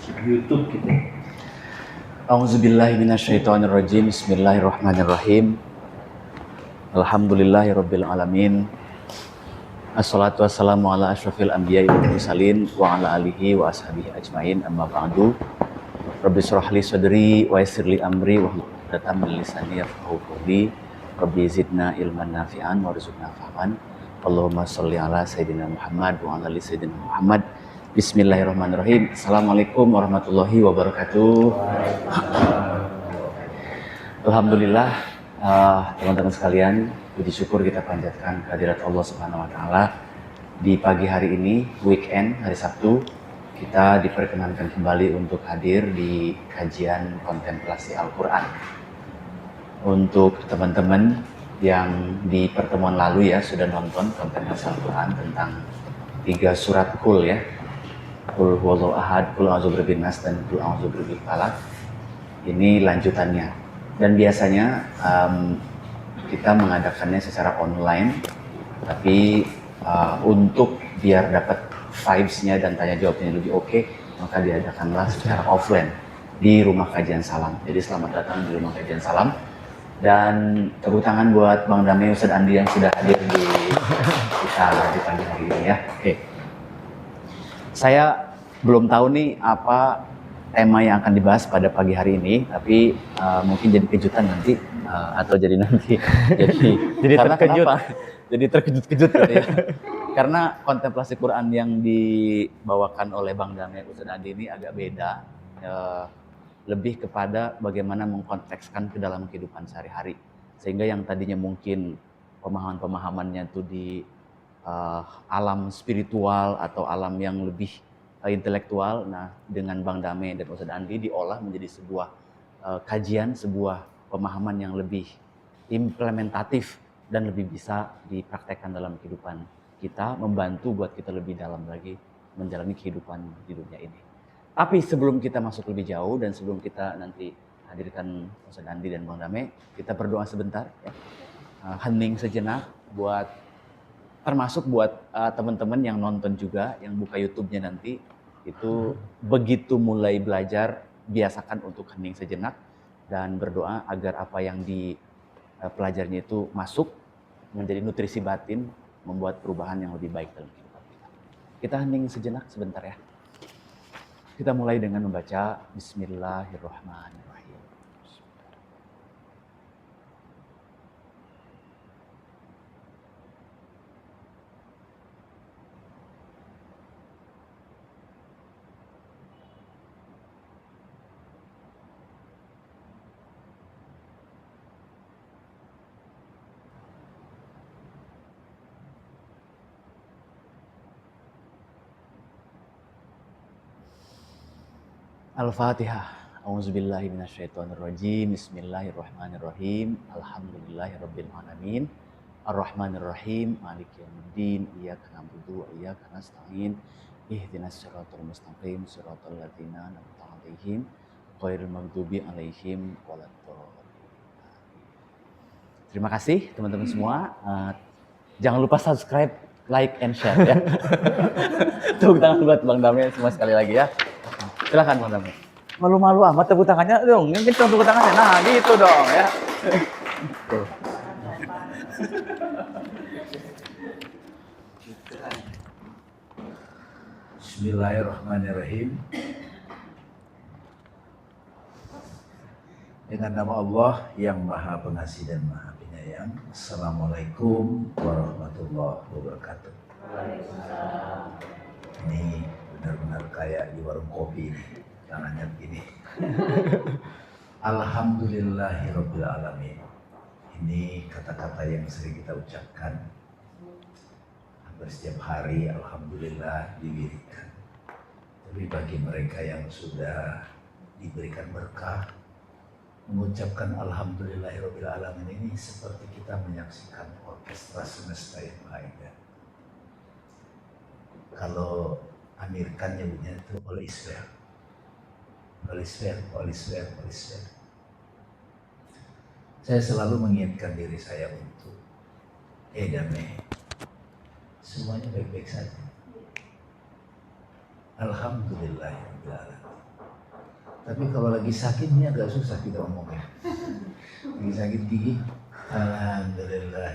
YouTube gitu. A'udzubillahi minasyaitonirrajim. Bismillahirrahmanirrahim. Alhamdulillahirabbil alamin. Assalatu wassalamu ala asyrafil anbiya'i wal mursalin wa ala alihi wa ashabihi ajmain. Amma ba'du. Rabbi shrah li sadri wa yassir li amri wa hlul 'uqdatam min lisani yafqahu qawli. Rabbi zidna ilman nafi'an warzuqna fahman. Allahumma shalli ala sayyidina Muhammad wa ala ali sayyidina Muhammad. Bismillahirrahmanirrahim. Assalamualaikum warahmatullahi wabarakatuh. Alhamdulillah, teman-teman sekalian, puji syukur kita panjatkan kehadirat Allah Subhanahu wa taala. Di pagi hari ini, weekend, hari Sabtu, kita diperkenankan kembali untuk hadir di kajian kontemplasi Al-Qur'an. Untuk teman-teman yang di pertemuan lalu ya sudah nonton kontemplasi Al-Qur'an tentang 3 surat Qul ya. Qul huwallahu ahad, Qul a'udzu birabbin nas, dan Qul a'udzu birabbil falaq. Ini lanjutannya. Dan biasanya kita mengadakannya secara online, tapi untuk biar dapat vibes-nya dan tanya jawabnya lebih oke, maka diadakanlah secara offline di Rumah Kajian Salam. Jadi selamat datang di Rumah Kajian Salam. Dan tepuk tangan buat Bang Dame, Ustadz Andi yang sudah hadir di kita di pagi hari ini ya. Oke. Saya belum tahu nih apa tema yang akan dibahas pada pagi hari ini, tapi mungkin jadi kejutan nanti atau jadi nanti jadi karena terkejut. Kenapa? Jadi terkejut-kejut gitu ya. Karena kontemplasi Quran yang dibawakan oleh Bang Dame Ustadz Andi ini agak beda, lebih kepada bagaimana mengkontekskan ke dalam kehidupan sehari-hari, sehingga yang tadinya mungkin pemahaman-pemahamannya itu di alam spiritual atau alam yang lebih intelektual. Nah, dengan Bang Dame dan Ustadz Andi diolah menjadi sebuah kajian, sebuah pemahaman yang lebih implementatif dan lebih bisa dipraktekkan dalam kehidupan kita, membantu buat kita lebih dalam lagi menjalani kehidupan di dunia ini. Tapi sebelum kita masuk lebih jauh dan sebelum kita nanti hadirkan Ustadz Andi dan Bang Dame, kita berdoa sebentar ya. Hening sejenak termasuk buat teman-teman yang nonton juga, yang buka YouTube-nya nanti, itu begitu mulai belajar, biasakan untuk hening sejenak dan berdoa agar apa yang dipelajarinya itu masuk menjadi nutrisi batin, membuat perubahan yang lebih baik dalam kehidupan kita. Kita hening sejenak sebentar ya. Kita mulai dengan membaca Bismillahirrahmanirrahim. Al-Fatihah. A'udzubillahi minasyaitonirrajim. Bismillahirrahmanirrahim. Alhamdulillahirabbil alamin. Arrahmanirrahim. Maliki yaumiddin. Iyyaka na'budu wa iyyaka nasta'in. Ihdinas siratal mustaqim. Siratal ladzina an'amta 'alaihim ghairil maghdubi 'alaihim waladdallin. Terima kasih teman-teman semua. Jangan lupa subscribe, like, and share ya. Tepuk tangan buat Bang Dame semua sekali lagi ya. Silakan Bang Dame. Malu-malu amat tepuk tangannya dong. Mungkin tepuk tangannya. Nah, gitu dong ya. Bismillahirrahmanirrahim. Dengan nama Allah yang Maha Pengasih dan Maha Penyayang. Assalamualaikum warahmatullahi wabarakatuh. Ini benar-benar kayak di warung kopi ini, tangannya begini. Alhamdulillahirabbil alamin. Ini kata-kata yang sering kita ucapkan hampir setiap hari. Alhamdulillah diwirikan. Tapi bagi mereka yang sudah diberikan berkah, mengucapkan Alhamdulillahirabbil alamin ini seperti kita menyaksikan orkestra semesta yang maha indah. Kalau Amerikan nyebutnya itu all is well. All is well, all is well, all is well. Saya selalu mengingatkan diri saya untuk damai, semuanya baik-baik saja. Alhamdulillahirabbil alamin. Tapi kalau lagi sakit ini agak susah kita ngomongnya. Lagi sakit gigi, alhamdulillah.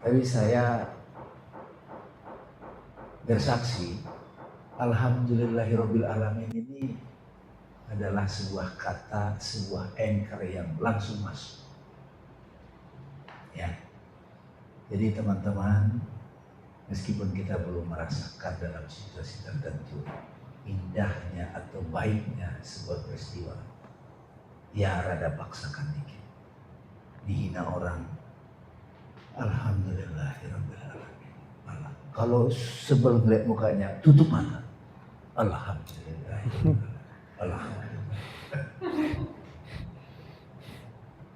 Tapi saya bersaksi, alhamdulillahirabbil alamin ini adalah sebuah kata, sebuah anchor yang langsung masuk. Ya. Jadi teman-teman, meskipun kita belum merasakan dalam situasi tertentu indahnya atau baiknya sebuah peristiwa, ya rada paksakan dikit. Dihina orang, alhamdulillahirabbil alamin. Kalau sebelum lihat mukanya, tutup mata. Alhamdulillah. Alhamdulillah.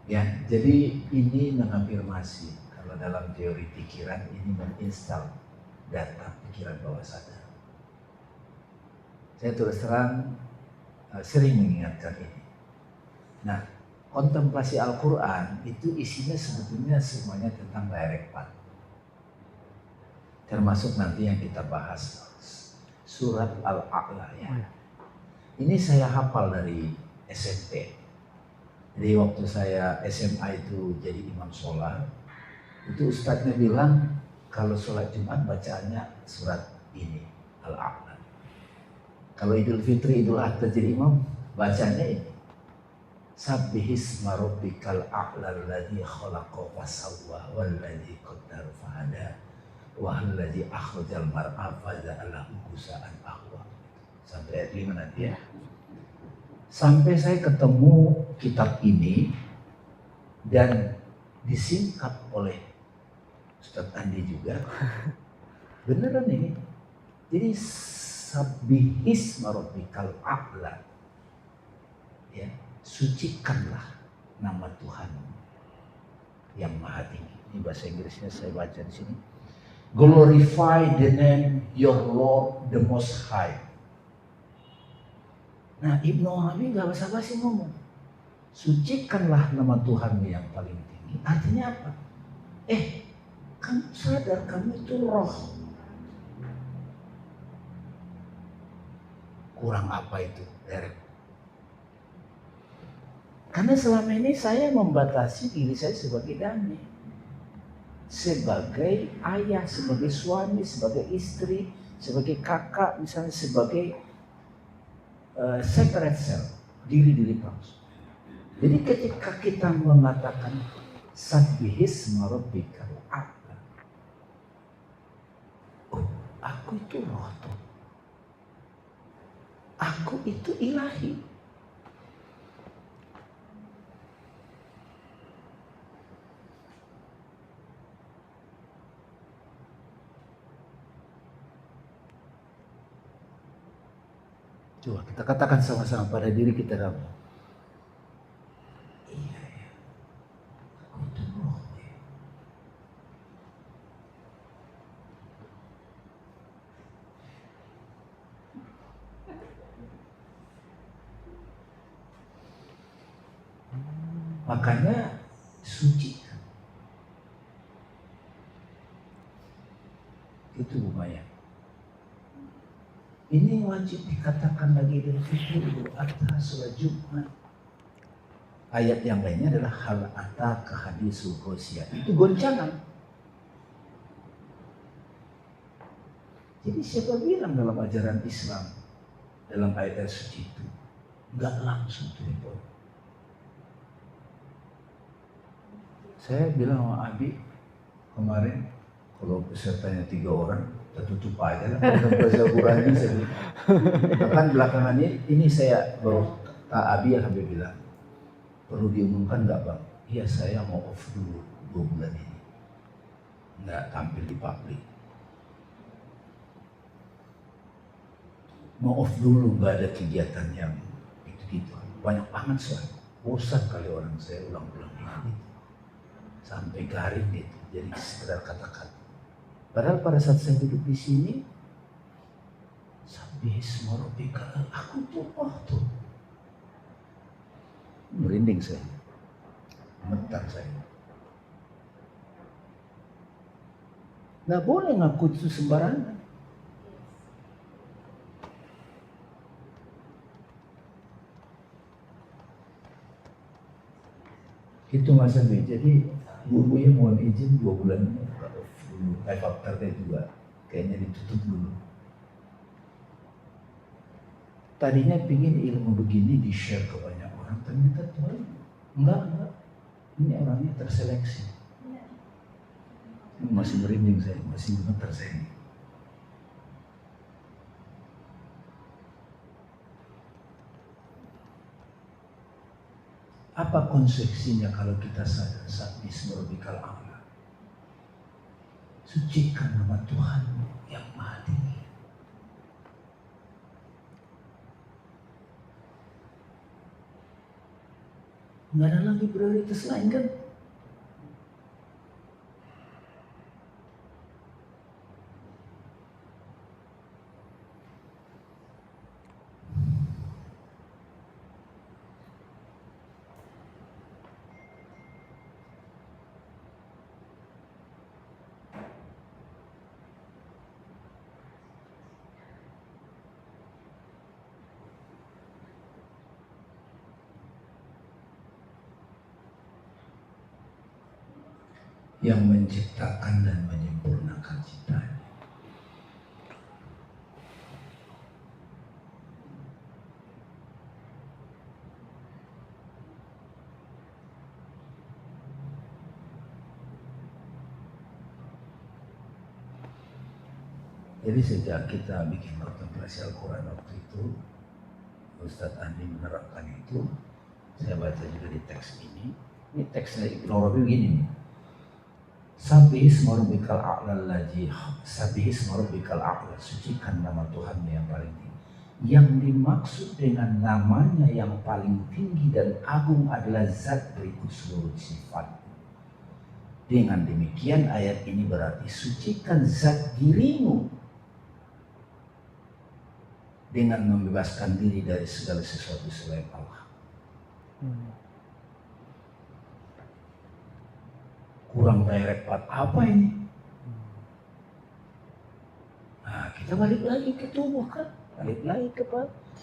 Ya, jadi ini mengafirmasi kalau dalam teori pikiran ini menginstal data pikiran bawah sadar. Saya terus terang sering mengingatkan ini. Nah, kontemplasi Al-Quran itu isinya sebetulnya semuanya tentang direct path. Termasuk nanti yang kita bahas surat Al-A'la ya. Ini saya hafal dari SMP. Jadi waktu saya SMA itu jadi imam sholat, itu ustadznya bilang kalau sholat Jumat bacaannya surat ini Al-A'la. Kalau Idul Fitri, Idul Adha jadi imam bacanya ini. Sabbihisma rabbikal a'la alladzi khalaqa fasawwa walladzi qaddara fahada wa alladzi akhrajal mar'a faja'alahu ghusaan ahwa. Sampai ayat 5 nanti ya. Sampai saya ketemu kitab ini dan disingkap oleh Ustadz Andi juga. Beneran ini. Jadi sabbihisma rabbikal a'la. Ya, sucikanlah nama Tuhan yang maha tinggi. Ini bahasa Inggrisnya saya baca di sini. Glorify the name your Lord the Most High. Nah, Ibnu Arabi nggak basa-basi ngomong. Sucikanlah nama Tuhanmu yang paling tinggi. Artinya apa? Kamu sadar kamu itu roh. Kurang apa itu? Karena selama ini saya membatasi diri saya sebagai dami, sebagai ayah, sebagai suami, sebagai istri, sebagai kakak, misalnya sebagai separate self, diri-diri palsu. Jadi ketika kita mengatakan sabbihisma rabbikal a'la, aku itu roh tuh. Aku itu ilahi. Coba kita katakan sama-sama pada diri kita kamu. Iya ya, aku itu roh ya. Makanya suci. Itu lumayan. Ini wajib dikatakan lagi Idul Fitri, Idul Adha, sholat Jumat. Ayat yang lainnya adalah hal ataka hadisul ghasyiyah. Itu goncangan. Jadi siapa bilang dalam ajaran Islam, dalam ayat suci itu nggak langsung tuh itu. Saya bilang sama Abi kemarin, kalau pesertanya 3 orang, tertutup aja lah. Bahasa Qurannya saya bilang. Bahkan belakangan ini saya baru Kak Abi Habib bilang, perlu diumumkan nggak bang? Iya saya mau off dulu 2 bulan ini, nggak tampil di publik. Mau off dulu, nggak ada kegiatan yang gitu-gitu. Banyak banget soalnya. Bosan kali orang saya ulang-ulang ini. Sampai garing gitu, jadi sekedar kata-kata. Padahal pada saat saya duduk di sini, sabbihisma rabbikal a'la, aku tuh tuh. Merinding saya, gemetar saya. Nggak boleh ngaku itu sembarangan. Itu Mas Abi. Jadi bukunya mohon izin 2 bulan ini live afternya juga kayaknya ditutup dulu. Tadinya pingin ilmu begini di share ke banyak orang, ternyata Tuhan enggak. Ini orangnya terseleksi. Masih merinding saya, masih gemetar saya. Apa konsekuensinya kalau kita sadar Sabbihisma rabbikal a'la? Sucikan nama Tuhan yang maha tinggi. Nggak ada lagi prioritas lain kan? Yang menciptakan dan menyempurnakan ciptaan. Jadi sejak kita bikin kontemplasi Al-Quran waktu itu, Ustadz Andi menerapkan itu, saya baca juga di teks ini. Ini teksnya Ibnu Arabi begini nih. Sabbihisma rabbikal a'la allazi Sabbihisma rabbikal a'la, sucikan nama Tuhan yang paling tinggi. Yang dimaksud dengan namanya yang paling tinggi dan agung adalah zat berikut seluruh sifat. Dengan demikian ayat ini berarti sucikan zat dirimu dengan membebaskan diri dari segala sesuatu selain Allah. Kurang direct part apa ini? Nah, kita balik lagi ke tubuh kan, balik lagi ke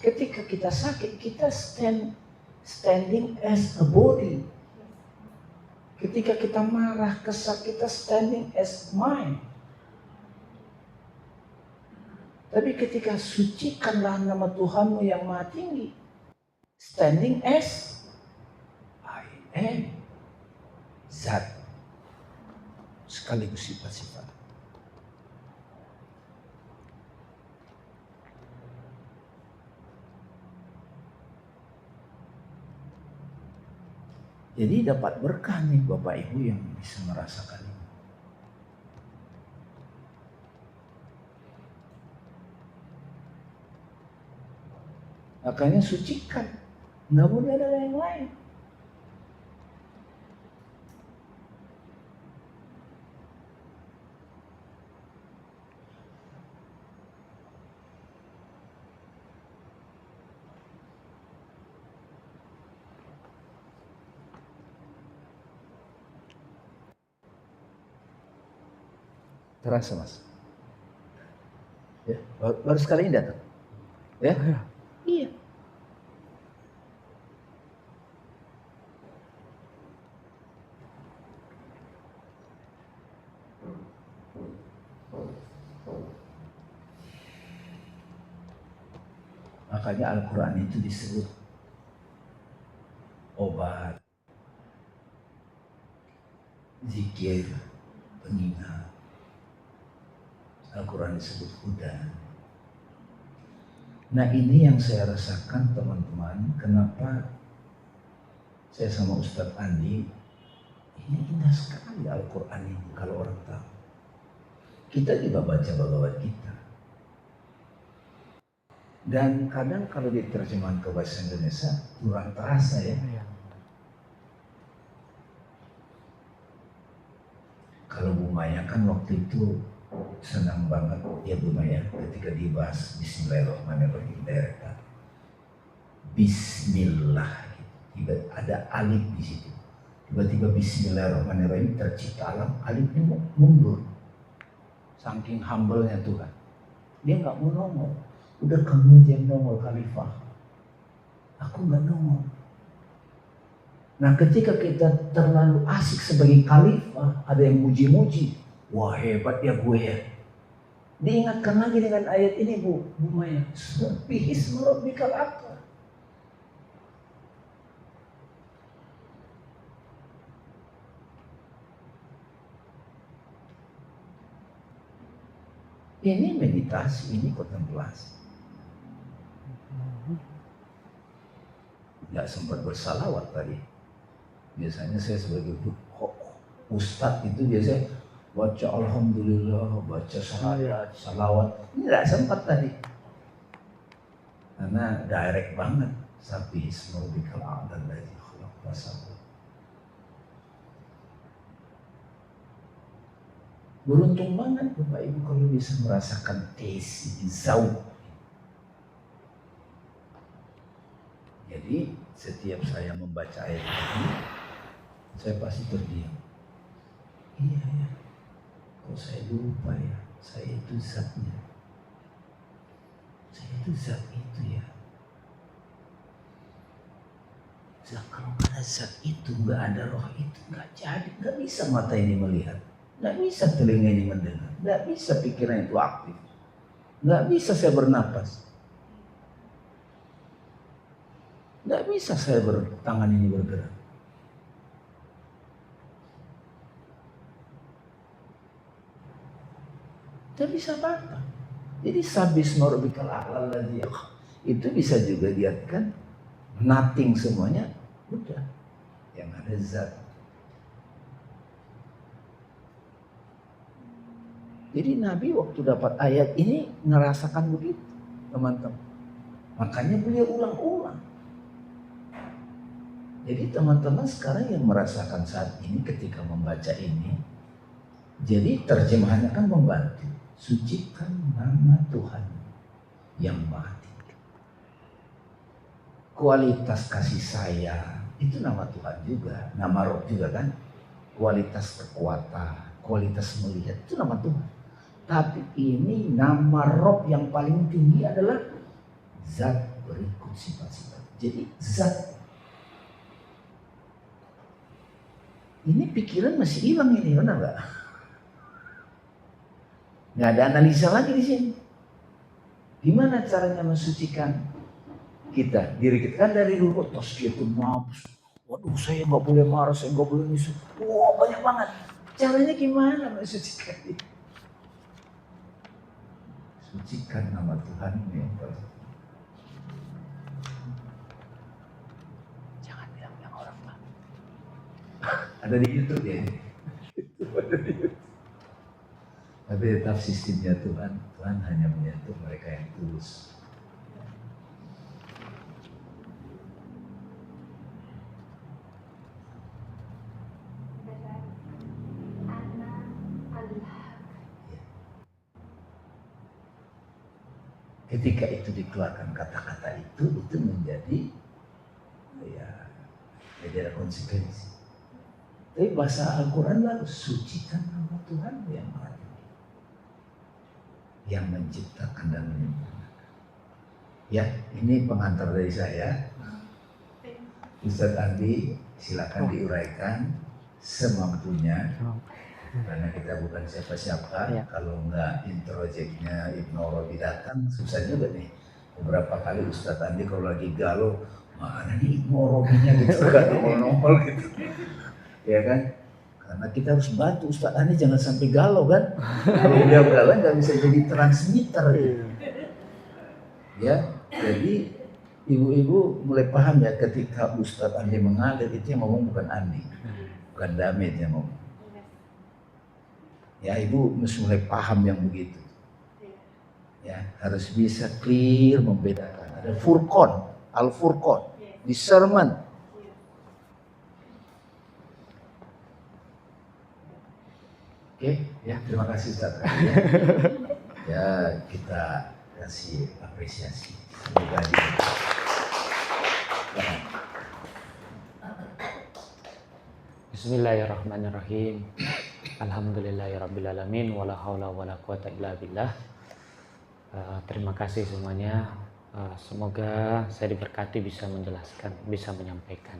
ketika kita sakit kita standing as a body. Ketika kita marah, kesal, kita standing as mind. Tapi ketika sucikanlah nama Tuhanmu yang maha tinggi, standing as I am, zat sekaligus sifat-sifat. Jadi dapat berkah nih Bapak Ibu yang bisa merasakan ini. Makanya sucikan, nggak boleh ada yang lain. Terasa Mas? Ya, baru sekali ini datang. Ya? Iya. Makanya Al-Quran itu disebut obat, zikir, pengingat. Al-Quran disebut huda. Nah ini yang saya rasakan teman-teman, kenapa saya sama Ustadz Andi, ini indah sekali Al-Quran ini kalau orang tahu. Kita juga baca Bhagavad Gita. Dan kadang kalau diterjemahkan ke bahasa Indonesia kurang terasa ya. Kalau Bu Maya kan waktu itu senang banget ya Bu Maya ketika dibahas Bismillahirrahmanirrahim daerah. Bismillah, tiba ada alif di situ. Tiba-tiba Bismillahirrahmanirrahim tercipta alam, alifnya mundur. Saking humble-nya Tuhan, dia nggak mau nongol. Udah kamu aja yang nongol Khalifah, aku nggak nongol. Nah ketika kita terlalu asik sebagai khalifah, ada yang muji-muji, wah hebat ya gue ya. Diingatkan lagi dengan ayat ini Bu Maya, Subbihisma rabbikal a'la. Ini meditasi, ini kontemplasi. Nggak sempat bersalawat tadi. Biasanya saya sebagai ustadz itu biasanya baca alhamdulillah, baca syahadat, salawat. Ini nggak sempat tadi. Karena direct banget. Subbihisma rabbikal a'la alladzi khalaq fasawwa. Beruntung banget Bapak Ibu kalau bisa merasakan taste zauq. Jadi setiap saya membaca ayat ini, saya pasti terdiam. Iya ya, kok saya lupa ya, saya itu zatnya. Saya itu zat itu ya. Zat, kalau nggak ada zat itu, nggak ada roh itu, nggak jadi, nggak bisa mata ini melihat. Nggak bisa telinga ini mendengar, nggak bisa pikiran itu aktif, nggak bisa saya bernapas, nggak bisa saya tangan ini bergerak. Tidak bisa apa-apa. Jadi Subbihisma rabbikal a'la alladzi itu bisa juga diartikan nothing semuanya, udah yang ada zat. Jadi Nabi waktu dapat ayat ini ngerasakan begitu, teman-teman. Makanya beliau ulang-ulang. Jadi teman-teman sekarang yang merasakan saat ini ketika membaca ini, jadi terjemahannya kan membantu. Sucikan nama Tuhan yang Maha Tinggi. Kualitas kasih sayang itu nama Tuhan juga, nama Roh juga kan. Kualitas kekuatan, kualitas melihat itu nama Tuhan. Tapi ini nama Rob yang paling tinggi adalah zat berikut sifat-sifat. Jadi zat. Ini pikiran masih hilang ini, benar nggak? Nggak ada analisa lagi di sini. Gimana caranya mensucikan kita, diri kita? Kan dari dulu tazkiyatun nafs. Waduh, saya nggak boleh marah, saya nggak boleh nyusup. Wah, banyak banget. Caranya gimana mensucikan itu? Sucikan nama Tuhan yang baik. Jangan bilang orang lah. Ada di YouTube ya. Ada di YouTube. Tapi tetap sistemnya Tuhan hanya menyentuh mereka yang tulus. Ketika itu dikeluarkan kata-kata itu menjadi ya ada konsekuensi. Tapi bahasa Al-Quran lalu sucikan nama Tuhan yang Maha Tinggi, yang menciptakan dan menyempurnakan. Ya, ini pengantar dari saya. Ustaz Andi, silakan diuraikan semampunya. Karena kita bukan siapa-siapa, ya. Kalau nggak introjeknya Ibnu Arabi datang, susah juga nih. Beberapa kali Ustadz Andi kalau lagi galau, mana nih Ibnu Arabinya gitu, kan nongol-nongol gitu. Ya kan? Karena kita harus bantu Ustadz Andi jangan sampai galau kan. Kalau dia galau nggak bisa jadi transmitter gitu. Ya, jadi ibu-ibu mulai paham ya ketika Ustadz Andi mengalir itu yang ngomong bukan Andi, bukan Damit yang ngomong. Ya, ibu mesti mulai paham yang begitu. Ya, harus bisa clear membedakan. Ada furqan, al-furqan, discernment. Oke, ya terima kasih Ustaz. Ya, kita kasih apresiasi. Semoga Bismillahirrahmanirrahim. Alhamdulillahirrabbilalamin. Wala hawla wala quwata illa billah. Terima kasih semuanya. Semoga saya diberkati bisa menjelaskan, bisa menyampaikan.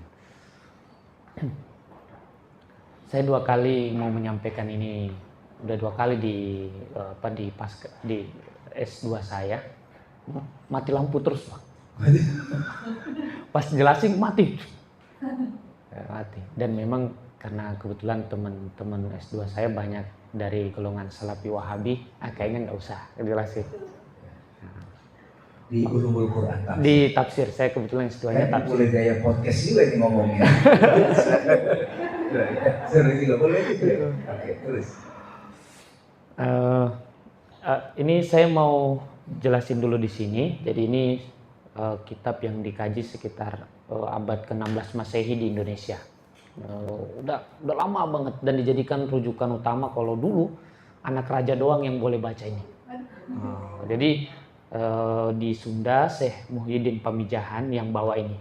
Saya 2 kali mau menyampaikan ini, udah 2 kali di S2 saya, mati lampu terus Pak. Pas jelasin mati. Mati. Dan memang karena kebetulan teman-teman S2 saya banyak dari golongan Salafi Wahabi, kayaknya nggak usah jelasin. Di Ulumul Quran tafsir. Di tafsir, saya kebetulan S2-nya Kan tafsir. boleh gaya podcast juga ini ngomongnya. Seru juga, boleh gitu ya? Oke, terus. Ini saya mau jelasin dulu di sini. Jadi ini kitab yang dikaji sekitar abad ke-16 Masehi di Indonesia. Udah lama banget dan dijadikan rujukan utama kalau dulu anak raja doang yang boleh baca ini. Jadi di Sunda Syekh Muhyiddin Pamijahan yang bawa ini.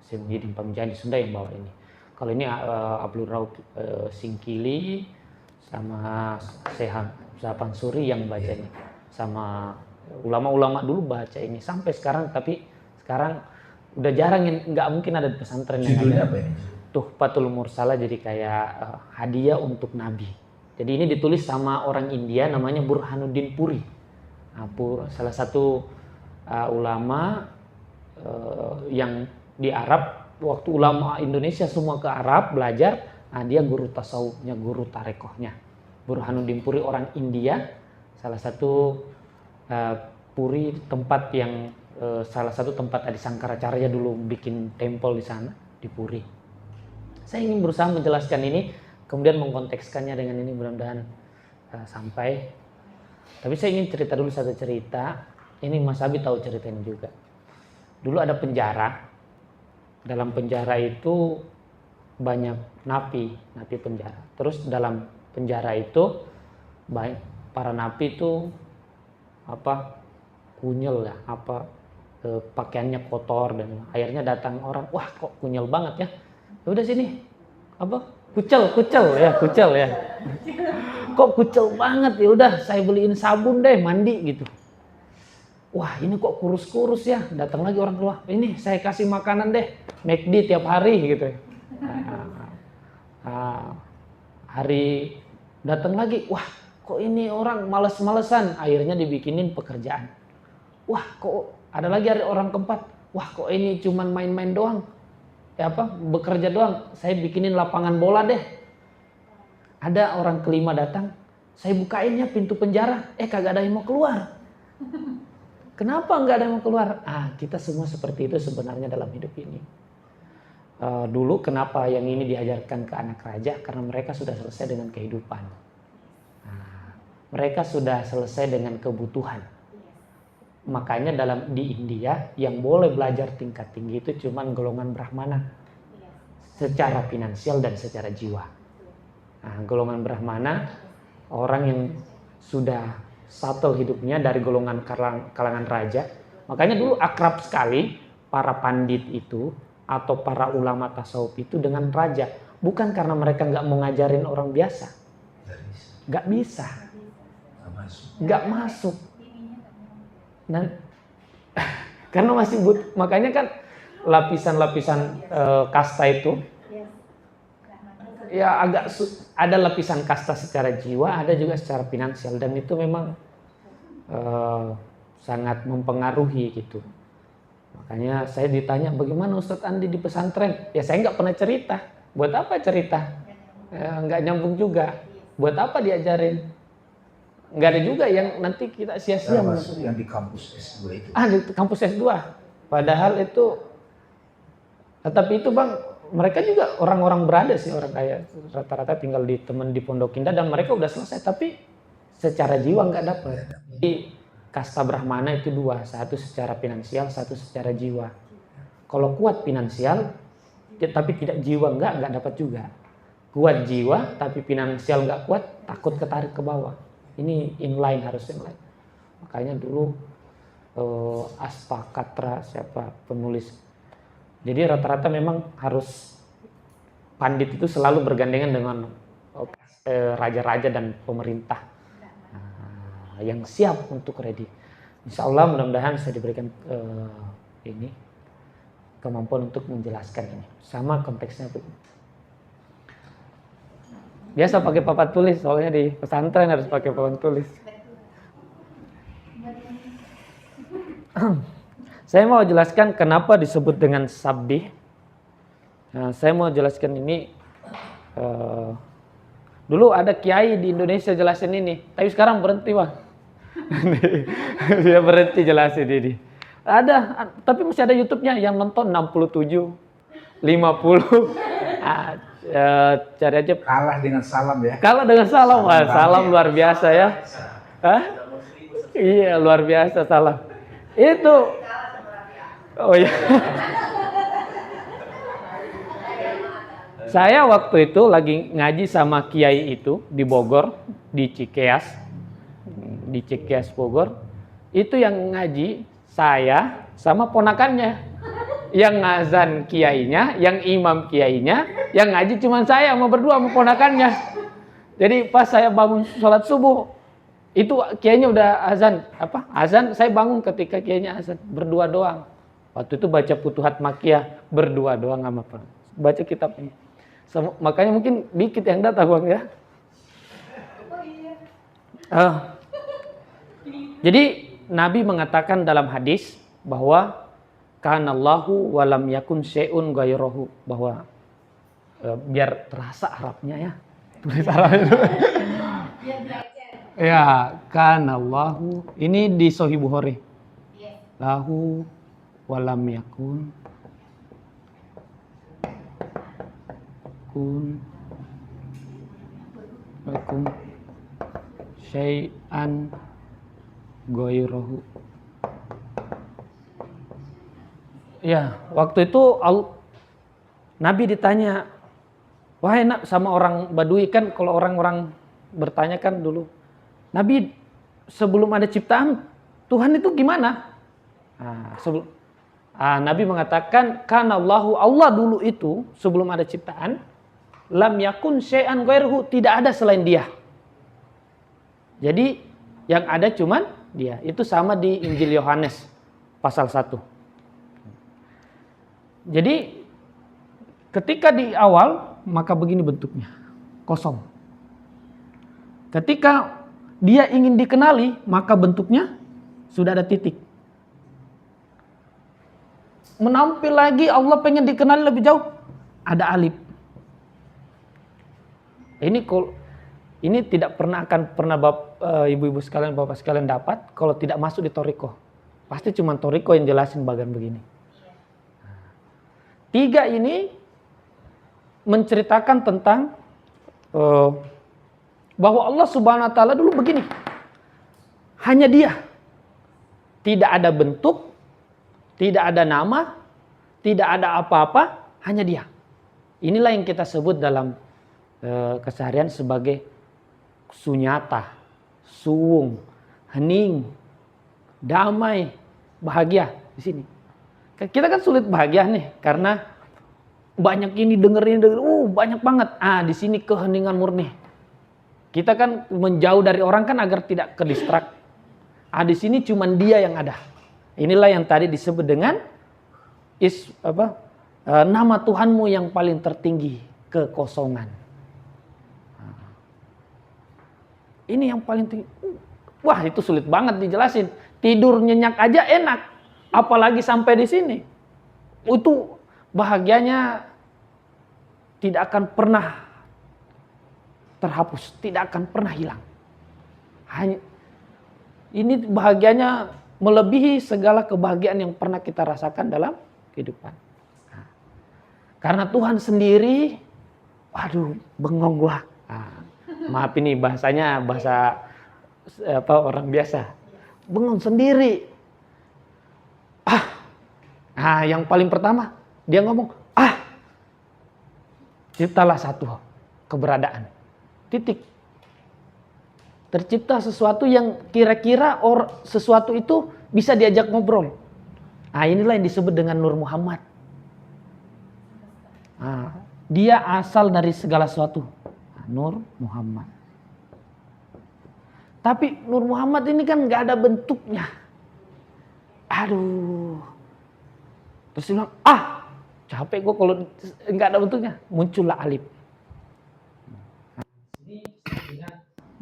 Syekh Muhyiddin Pamijahan di Sunda yang bawa ini. Kalau ini Abdul Rauf Singkili sama Syekh Zapan Suri yang baca ini. Sama ulama-ulama dulu baca ini sampai sekarang, tapi sekarang udah jarang, nggak mungkin ada di pesantren yang Judulnya ada. apa ini? Tuhfatul Mursalah, jadi kayak hadiah untuk Nabi. Jadi ini ditulis sama orang India namanya Burhanuddin Puri. Nah, salah satu ulama yang di Arab, waktu ulama Indonesia semua ke Arab belajar, nah dia guru tasawufnya, guru tarekohnya. Burhanuddin Puri orang India, salah satu Puri tempat yang salah satu tempat Adi Sangkaracarya dulu bikin tempel di sana, di Puri. Saya ingin berusaha menjelaskan ini, kemudian mengkontekskannya dengan ini, mudah-mudahan sampai. Tapi saya ingin cerita dulu satu cerita. Ini Mas Abi tahu cerita ini juga. Dulu ada penjara. Dalam penjara itu banyak napi penjara. Terus dalam penjara itu para napi itu kunyel ya, pakaiannya kotor, dan akhirnya datang orang, wah kok kunyel banget ya. Udah sini kucel ya. Kok kucel banget, ya udah saya beliin sabun deh, mandi gitu. Wah ini kok kurus-kurus ya. Datang lagi orang tua, ini saya kasih makanan deh, McD tiap hari gitu. Hari datang lagi, wah kok ini orang males-malesan. Akhirnya dibikinin pekerjaan. Wah kok ada lagi orang keempat, wah kok ini cuman main-main doang. Bekerja doang, saya bikinin lapangan bola deh. Ada orang kelima datang, saya bukainnya pintu penjara, kagak ada yang mau keluar. Kenapa nggak ada yang mau keluar? Kita semua seperti itu sebenarnya dalam hidup ini. Dulu kenapa yang ini diajarkan ke anak raja? Karena mereka sudah selesai dengan kehidupan. Mereka sudah selesai dengan kebutuhan. Makanya di India yang boleh belajar tingkat tinggi itu cuman golongan Brahmana. Secara finansial dan secara jiwa. Golongan Brahmana, orang yang sudah settle hidupnya dari golongan kalangan raja. Makanya dulu akrab sekali para pandit itu atau para ulama tasawuf itu dengan raja. Bukan karena mereka nggak mau ngajarin orang biasa. Nggak bisa. Nggak masuk. Dan karena masih makanya kan lapisan-lapisan kasta itu ya ada lapisan kasta secara jiwa, ada juga secara finansial, dan itu memang sangat mempengaruhi gitu. Makanya saya ditanya, bagaimana Ustadz Andi di pesantren? Ya saya nggak pernah cerita. Buat apa cerita? Nggak nyambung juga. Buat apa diajarin? Nggak ada juga yang nanti kita sia-sia. Termasuk yang di kampus S2 itu. Di kampus S2. Padahal itu, tapi itu Bang, mereka juga orang-orang berada sih, orang kaya rata-rata tinggal di Pondok Indah dan mereka udah selesai, tapi secara jiwa nggak dapat. Jadi kasta Brahmana itu dua, satu secara finansial, satu secara jiwa. Kalau kuat finansial tapi tidak jiwa nggak dapat juga. Kuat jiwa tapi finansial nggak kuat, takut ketarik ke bawah. Ini inline, harus inline. Makanya dulu Aspakatra siapa penulis. Jadi rata-rata memang harus pandit itu selalu bergandengan dengan raja-raja dan pemerintah yang siap untuk ready. Insya Allah mudah-mudahan saya diberikan kemampuan untuk menjelaskan ini. Sama konteksnya Biasa pakai papan tulis, soalnya di pesantren harus pakai papan tulis. Saya mau jelaskan kenapa disebut dengan sabdi. Nah, saya mau jelaskan ini. Dulu ada kiai di Indonesia jelasin ini, tapi sekarang berhenti, Bang. Dia berhenti jelasin ini. Ada, tapi masih ada YouTube-nya yang nonton 67, 50. Cari aja. Kalah dengan salam ya. Kalah dengan salam, wah, salam luar biasa ya. Hah? Iya, luar biasa salam. Itu. Oh iya. Saya waktu itu lagi ngaji sama kiai itu di Bogor, di Cikeas Bogor. Itu yang ngaji saya sama ponakannya. Yang ngazan kiainya, yang imam kiainya, yang ngaji cuma saya sama berdua sama ponakannya. Jadi pas saya bangun sholat subuh, itu kiainya udah azan. Azan, saya bangun ketika kiainya azan, berdua doang. Waktu itu baca Futuhat Makkiyah, berdua doang sama baca kitabnya. Makanya mungkin dikit yang datang, Bang ya. Jadi Nabi mengatakan dalam hadis bahwa kanallahu walam yakun syai'un ghairuhu, bahwa biar terasa Arabnya ya. Tulis Arabnya dulu. Ya, kanallahu. Ini di Sahih Bukhari. Lahu walam yakun lakum syai'an ghairuhu. Ya, waktu itu Nabi ditanya, wahai nak, sama orang Badui kan, kalau orang-orang bertanya kan dulu, Nabi sebelum ada ciptaan Tuhan itu gimana? Nabi mengatakan, kanallahu, Allah dulu itu sebelum ada ciptaan, lam yakun syai'an ghairuhu, tidak ada selain dia. Jadi yang ada cuman dia. Itu sama di Injil Yohanes pasal 1. Jadi ketika di awal maka begini bentuknya, kosong. Ketika dia ingin dikenali maka bentuknya sudah ada titik. Menampil lagi Allah pengen dikenali lebih jauh, ada alif. Ini tidak pernah ibu-ibu sekalian, bapak sekalian dapat kalau tidak masuk di Toriko. Pasti cuma Toriko yang jelasin bagian begini. 3 ini menceritakan tentang bahwa Allah Subhanahu wa taala dulu begini. Hanya dia. Tidak ada bentuk, tidak ada nama, tidak ada apa-apa, hanya dia. Inilah yang kita sebut dalam keseharian sebagai sunyata, suwung, hening, damai, bahagia di sini. Kita kan sulit bahagia nih karena banyak ini dengerin, banyak banget. Di sini keheningan murni. Kita kan menjauh dari orang kan agar tidak kedistrak. Di sini cuman dia yang ada. Inilah yang tadi disebut dengan nama Tuhanmu yang paling tertinggi, kekosongan. Ini yang paling tinggi. Wah, itu sulit banget dijelasin. Tidur nyenyak aja enak, apalagi sampai di sini. Itu bahagianya tidak akan pernah terhapus, tidak akan pernah hilang. Ini bahagianya melebihi segala kebahagiaan yang pernah kita rasakan dalam kehidupan. Karena Tuhan sendiri, waduh, bengong gua. Maaf ini bahasanya bahasa orang biasa. Bengong sendiri. Yang paling pertama dia ngomong, ciptalah satu keberadaan. Titik. Tercipta sesuatu yang kira-kira sesuatu itu bisa diajak ngobrol. Inilah yang disebut dengan Nur Muhammad. Dia asal dari segala sesuatu. Nur Muhammad. Tapi Nur Muhammad ini kan gak ada bentuknya. Terus dia bilang, capek gue kalau gak ada bentuknya. Muncullah alif.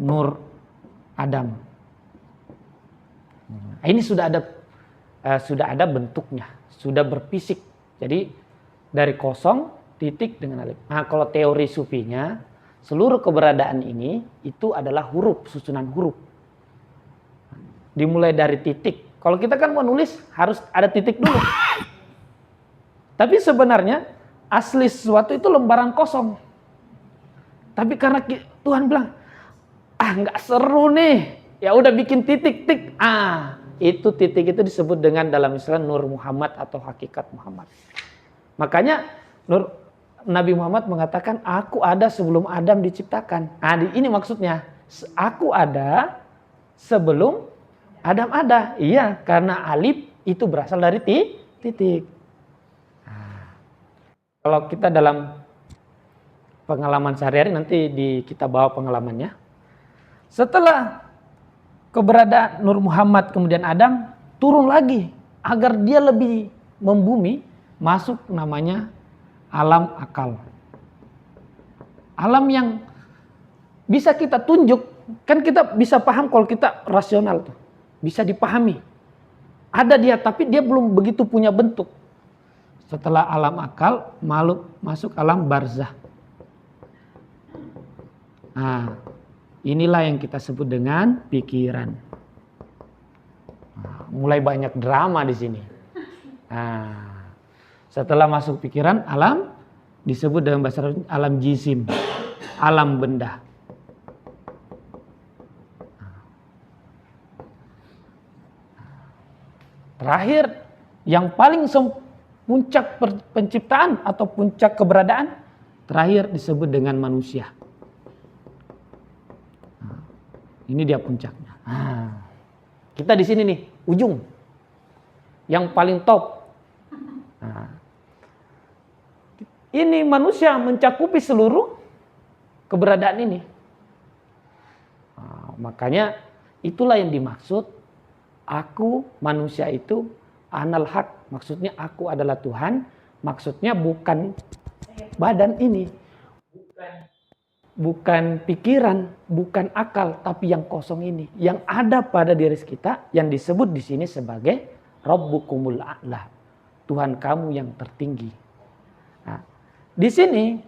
Nur Adam. Nah, ini sudah ada bentuknya, sudah berfisik. Jadi dari kosong, titik dengan alif. Nah, kalau teori sufinya, seluruh keberadaan ini itu adalah huruf, susunan huruf. Dimulai dari titik. Kalau kita kan mau nulis harus ada titik dulu. Tapi sebenarnya asli sesuatu itu lembaran kosong. Tapi karena Tuhan bilang, nggak seru nih, ya udah bikin titik-tik. Itu titik itu disebut dengan dalam istilah Nur Muhammad atau hakikat Muhammad. Makanya Nabi Muhammad mengatakan, aku ada sebelum Adam diciptakan. Ini maksudnya, aku ada sebelum Adam ada. Iya, karena alif itu berasal dari titik. Kalau kita dalam pengalaman sehari-hari, nanti kita bawa pengalamannya. Setelah keberadaan Nur Muhammad kemudian Adam, turun lagi agar dia lebih membumi, masuk namanya alam akal. Alam yang bisa kita tunjuk, kan kita bisa paham kalau kita rasional tuh, bisa dipahami. Ada dia, tapi dia belum begitu punya bentuk. Setelah alam akal, masuk alam barzah. Inilah yang kita sebut dengan pikiran. Mulai banyak drama di sini. Setelah masuk pikiran, alam disebut dengan bahasa Arab alam jisim, alam benda. Terakhir, yang paling puncak penciptaan atau puncak keberadaan, terakhir disebut dengan manusia. Ini dia puncaknya. Kita di sini nih, ujung. Yang paling top. Ini manusia mencakupi seluruh keberadaan ini. Makanya itulah yang dimaksud aku manusia itu anal haq. Maksudnya aku adalah Tuhan. Maksudnya bukan badan ini. Bukan pikiran, bukan akal, tapi yang kosong ini, yang ada pada diri kita, yang disebut di sini sebagai Rabbukumul A'la, Tuhan kamu yang tertinggi. Di sini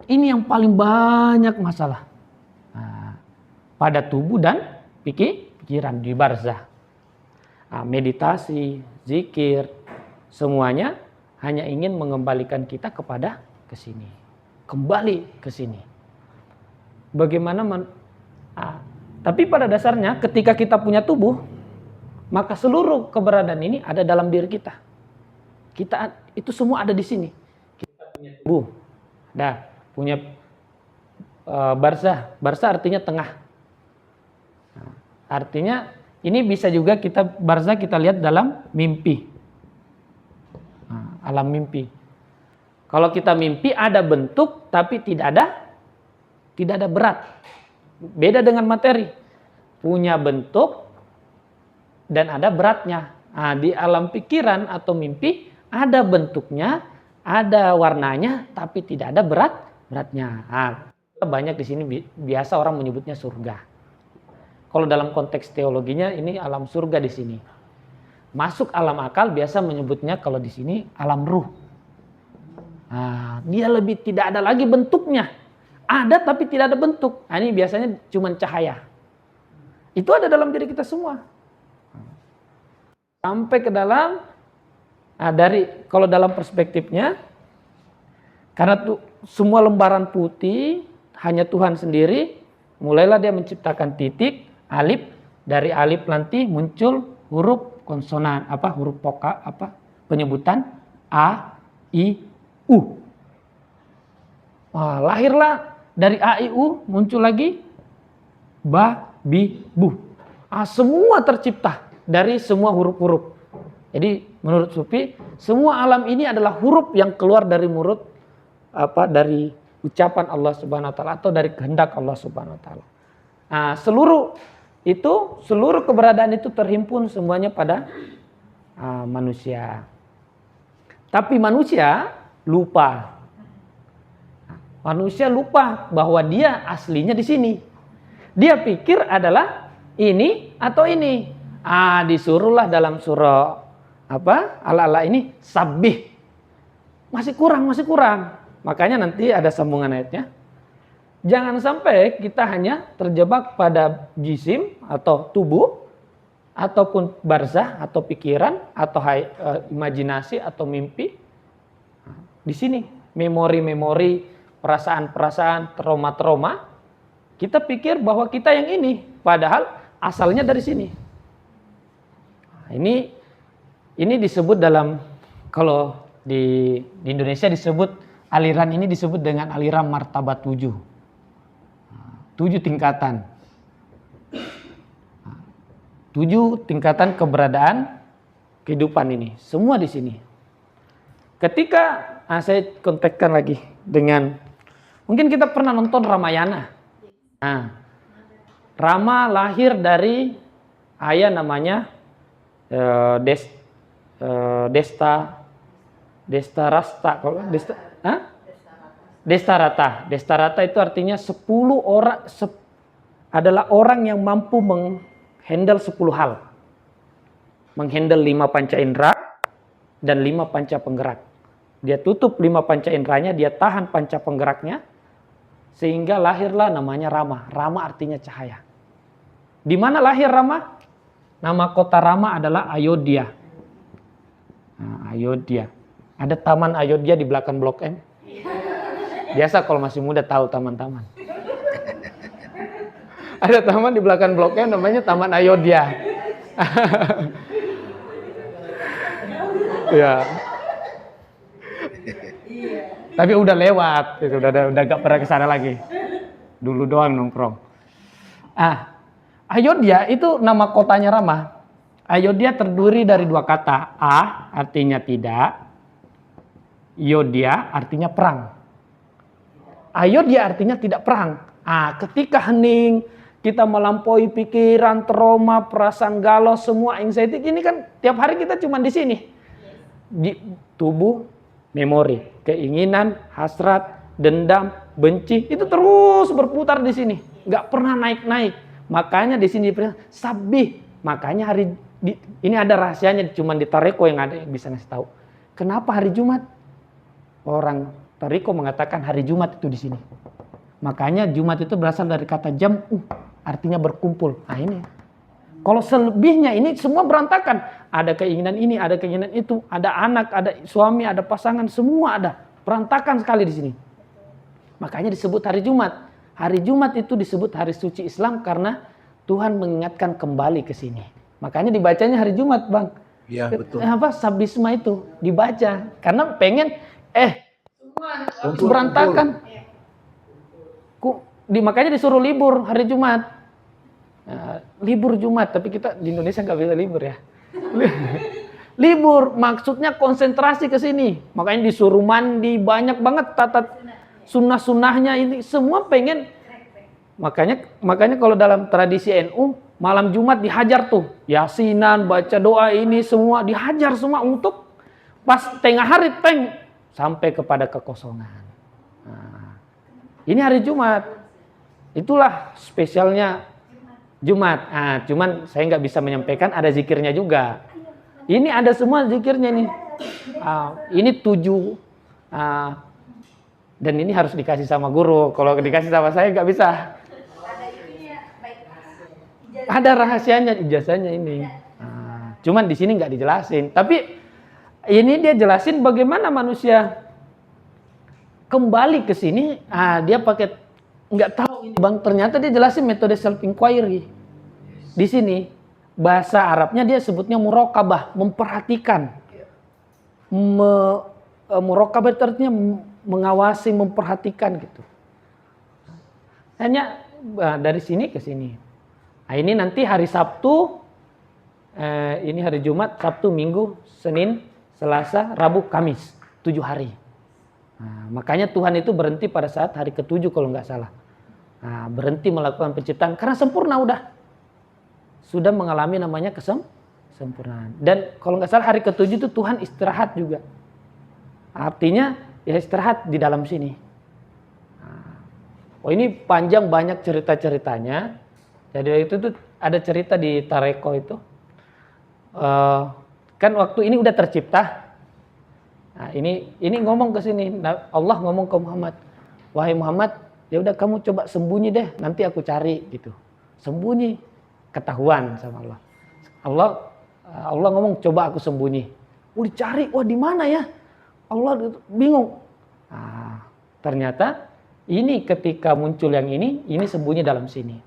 ini yang paling banyak masalah pada tubuh dan pikiran di barzah. Meditasi, zikir, semuanya hanya ingin mengembalikan kita kepada ke sini, kembali ke sini. Bagaimana tapi pada dasarnya ketika kita punya tubuh, maka seluruh keberadaan ini ada dalam diri kita. Kita itu semua ada di sini. Kita punya tubuh, punya barzah. Barzah artinya tengah. Artinya ini bisa juga barzah kita lihat dalam mimpi. Alam mimpi. Kalau kita mimpi ada bentuk tapi tidak ada berat. Beda dengan materi. Punya bentuk dan ada beratnya. Di alam pikiran atau mimpi ada bentuknya, ada warnanya, tapi tidak ada beratnya. Banyak di sini biasa orang menyebutnya surga. Kalau dalam konteks teologinya ini alam surga di sini. Masuk alam akal biasa menyebutnya kalau di sini alam ruh. Dia lebih tidak ada lagi bentuknya. Ada tapi tidak ada bentuk. Ini biasanya cuma cahaya. Itu ada dalam diri kita semua. Sampai ke dalam, kalau dalam perspektifnya, karena semua lembaran putih, hanya Tuhan sendiri, mulailah dia menciptakan titik, alif, dari alif nanti muncul huruf konsonan, huruf pokok, penyebutan A, I, U. Lahirlah dari A, I, U muncul lagi Ba, Bi, Bu. Semua tercipta dari semua huruf-huruf. Jadi menurut Sufi, semua alam ini adalah huruf yang keluar dari mulut dari ucapan Allah Subhanahu wa taala atau dari kehendak Allah Subhanahu wa taala. Seluruh keberadaan itu terhimpun semuanya pada manusia. Tapi manusia lupa bahwa dia aslinya di sini. Dia pikir adalah ini atau ini. Disuruhlah dalam surah Al-A'la ini sabbih. Masih kurang. Makanya nanti ada sambungan ayatnya. Jangan sampai kita hanya terjebak pada jisim atau tubuh, ataupun barzah atau pikiran atau imajinasi atau mimpi. Di sini memori-memori, perasaan-perasaan, trauma-trauma. Kita pikir bahwa kita yang ini, padahal asalnya dari sini. Ini disebut dalam, kalau di Indonesia disebut aliran ini disebut dengan aliran martabat 7. 7 tingkatan. 7 tingkatan keberadaan kehidupan ini. Semua di sini. Ketika saya kontekkan lagi dengan, mungkin kita pernah nonton Ramayana. Rama lahir dari ayah namanya Destarata. Destarata itu artinya 10 orang adalah orang yang mampu menghandle 10 hal. Menghandle 5 panca indera dan 5 panca penggerak. Dia tutup 5 panca inderanya, dia tahan panca penggeraknya, sehingga lahirlah namanya Rama. Rama artinya cahaya. Di mana lahir Rama? Nama kota Rama adalah Ayodhya. Ayodhya. Ada taman Ayodhya di belakang Blok M. Biasa kalau masih muda tahu taman-taman. Ada taman di belakang Blok M namanya Taman Ayodhya. Ya. Tapi udah lewat, itu udah gak pernah ke sana lagi. Dulu doang nongkrong. Ayodhya itu nama kotanya Rama. Ayodhya terdiri dari 2 kata. Artinya tidak. Yodhya artinya perang. Ayodhya artinya tidak perang. Ketika hening, kita melampaui pikiran, trauma, perasaan galau, semua anxiety. Ini kan tiap hari kita cuma di sini. Di tubuh, memori, keinginan, hasrat, dendam, benci, itu terus berputar di sini. Gak pernah naik-naik. Makanya di sini sabbih. Makanya ini ada rahasianya, cuma di Tareko yang ada yang bisa ngasih tahu. Kenapa hari Jumat? Orang Tareko mengatakan hari Jumat itu di sini. Makanya Jumat itu berasal dari kata jam'u, artinya berkumpul. Ini. Kalau selebihnya ini semua berantakan. Ada keinginan ini, ada keinginan itu, ada anak, ada suami, ada pasangan, semua ada. Berantakan sekali di sini. Makanya disebut hari Jumat. Hari Jumat itu disebut hari suci Islam karena Tuhan mengingatkan kembali ke sini. Makanya dibacanya hari Jumat, Bang. Iya, betul. Sabisma itu dibaca karena pengen berantakan. Makanya disuruh libur hari Jumat. Libur Jumat, tapi kita di Indonesia nggak bisa libur ya. Libur maksudnya konsentrasi ke sini. Makanya disuruh mandi banyak banget, tata sunnah-sunnahnya ini semua pengen. Makanya kalau dalam tradisi NU malam Jumat dihajar tuh yasinan, baca doa ini semua dihajar semua untuk pas tengah hari sampai kepada kekosongan. Ini hari Jumat. Itulah spesialnya Jumat. Cuman saya nggak bisa menyampaikan, ada zikirnya juga. Ini ada semua zikirnya nih. Ini 7. Dan ini harus dikasih sama guru. Kalau dikasih sama saya nggak bisa. Ada rahasianya, ijazahnya ini. Cuman di sini nggak dijelasin. Tapi ini dia jelasin bagaimana manusia kembali ke sini. Dia pakai nggak tahu ini Bang. Ternyata dia jelasin metode self inquiry. Di sini bahasa Arabnya dia sebutnya muraqabah, memperhatikan. Muraqabah itu artinya mengawasi, memperhatikan gitu. Hanya dari sini ke sini. Ini nanti hari Sabtu, ini hari Jumat, Sabtu, Minggu, Senin, Selasa, Rabu, Kamis, 7 hari. Makanya Tuhan itu berhenti pada saat hari ke-7 kalau nggak salah. Berhenti melakukan penciptaan karena sempurna sudah mengalami namanya kesempurnaan. Dan kalau nggak salah hari ke-7 itu Tuhan istirahat juga. Artinya ya istirahat di dalam sini. Ini panjang banyak cerita-ceritanya. Jadi itu tuh ada cerita di Tareko itu. Kan waktu ini udah tercipta. Nah, ini ngomong ke sini. Allah ngomong ke Muhammad. Wahai Muhammad, ya udah kamu coba sembunyi deh, nanti aku cari gitu. Sembunyi, ketahuan sama Allah. Allah ngomong coba aku sembunyi. Dicari, wah di mana ya? Allah bingung. Nah, ternyata ini ketika muncul yang ini sembunyi dalam sini.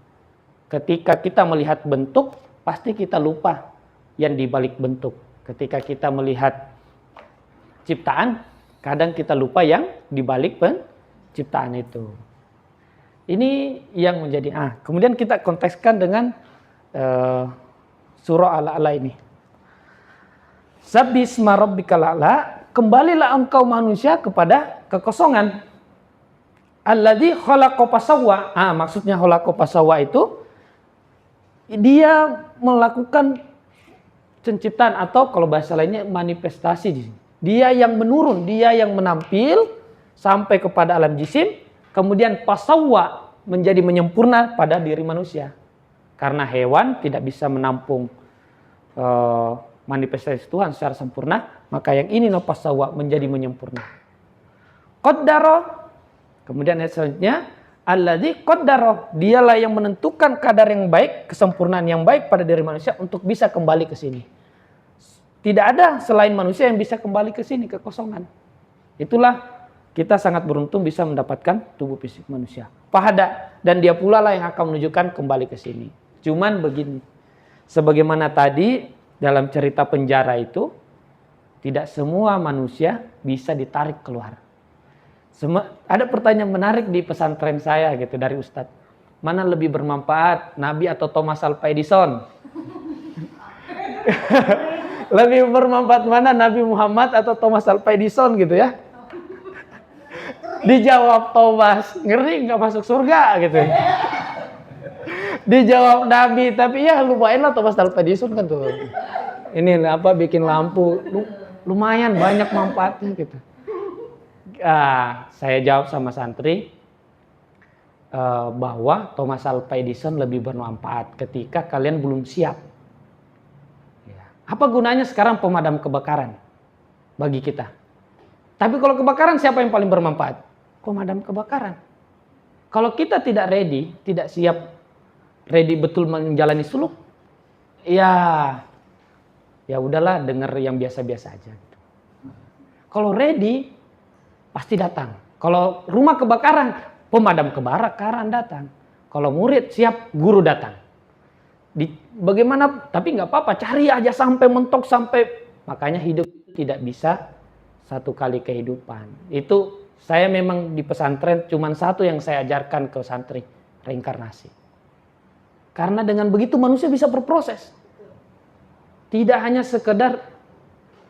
Ketika kita melihat bentuk, pasti kita lupa yang dibalik bentuk. Ketika kita melihat ciptaan, kadang kita lupa yang dibalik penciptaan itu. Ini yang menjadi. Kemudian kita kontekskan dengan surah Al-A'la ini. Sabbisma rabbikal a'la, kembalilah engkau manusia kepada kekosongan. Alladzi khalaqa fasawwa. Maksudnya khalaqa fasawwa itu dia melakukan penciptaan atau kalau bahasa lainnya manifestasi di sini. Dia yang menurun, dia yang menampil sampai kepada alam jisim, kemudian fasawwa menjadi menyempurna pada diri manusia. Karena hewan tidak bisa menampung manifestasi Tuhan secara sempurna, maka yang ini fasawwa menjadi menyempurna. Qaddara, kemudian ayat selanjutnya, alladzi qaddara, dialah yang menentukan kadar yang baik, kesempurnaan yang baik pada diri manusia untuk bisa kembali ke sini. Tidak ada selain manusia yang bisa kembali ke sini, ke kosongan. Itulah kita sangat beruntung bisa mendapatkan tubuh fisik manusia. Fahada, dan dia pula lah yang akan menunjukkan kembali ke sini. Cuman begini, sebagaimana tadi dalam cerita penjara itu, tidak semua manusia bisa ditarik keluar. Ada pertanyaan menarik di pesantren saya gitu dari Ustadz. Mana lebih bermanfaat, Nabi atau Thomas Alva Edison? Lebih bermanfaat mana, Nabi Muhammad atau Thomas Alva Edison gitu ya? Dijawab Thomas, ngeri nggak masuk surga gitu. Dijawab Nabi, tapi ya lumayan lah Thomas Alva Edison kan tuh. Ini bikin lampu, lumayan banyak manfaatnya gitu. Saya jawab sama santri bahwa Thomas Alva Edison lebih bermanfaat ketika kalian belum siap. Apa gunanya sekarang pemadam kebakaran bagi kita? Tapi kalau kebakaran siapa yang paling bermanfaat? Pemadam kebakaran. Kalau kita tidak ready, tidak siap, ready betul menjalani suluk, ya udahlah dengar yang biasa-biasa aja. Kalau ready, pasti datang. Kalau rumah kebakaran, pemadam kebakaran datang. Kalau murid siap, guru datang. Bagaimana? Tapi nggak apa-apa, cari aja sampai mentok makanya hidup tidak bisa satu kali kehidupan. Itu saya memang di pesantren cuman satu yang saya ajarkan ke santri, reinkarnasi. Karena dengan begitu manusia bisa berproses. Tidak hanya sekedar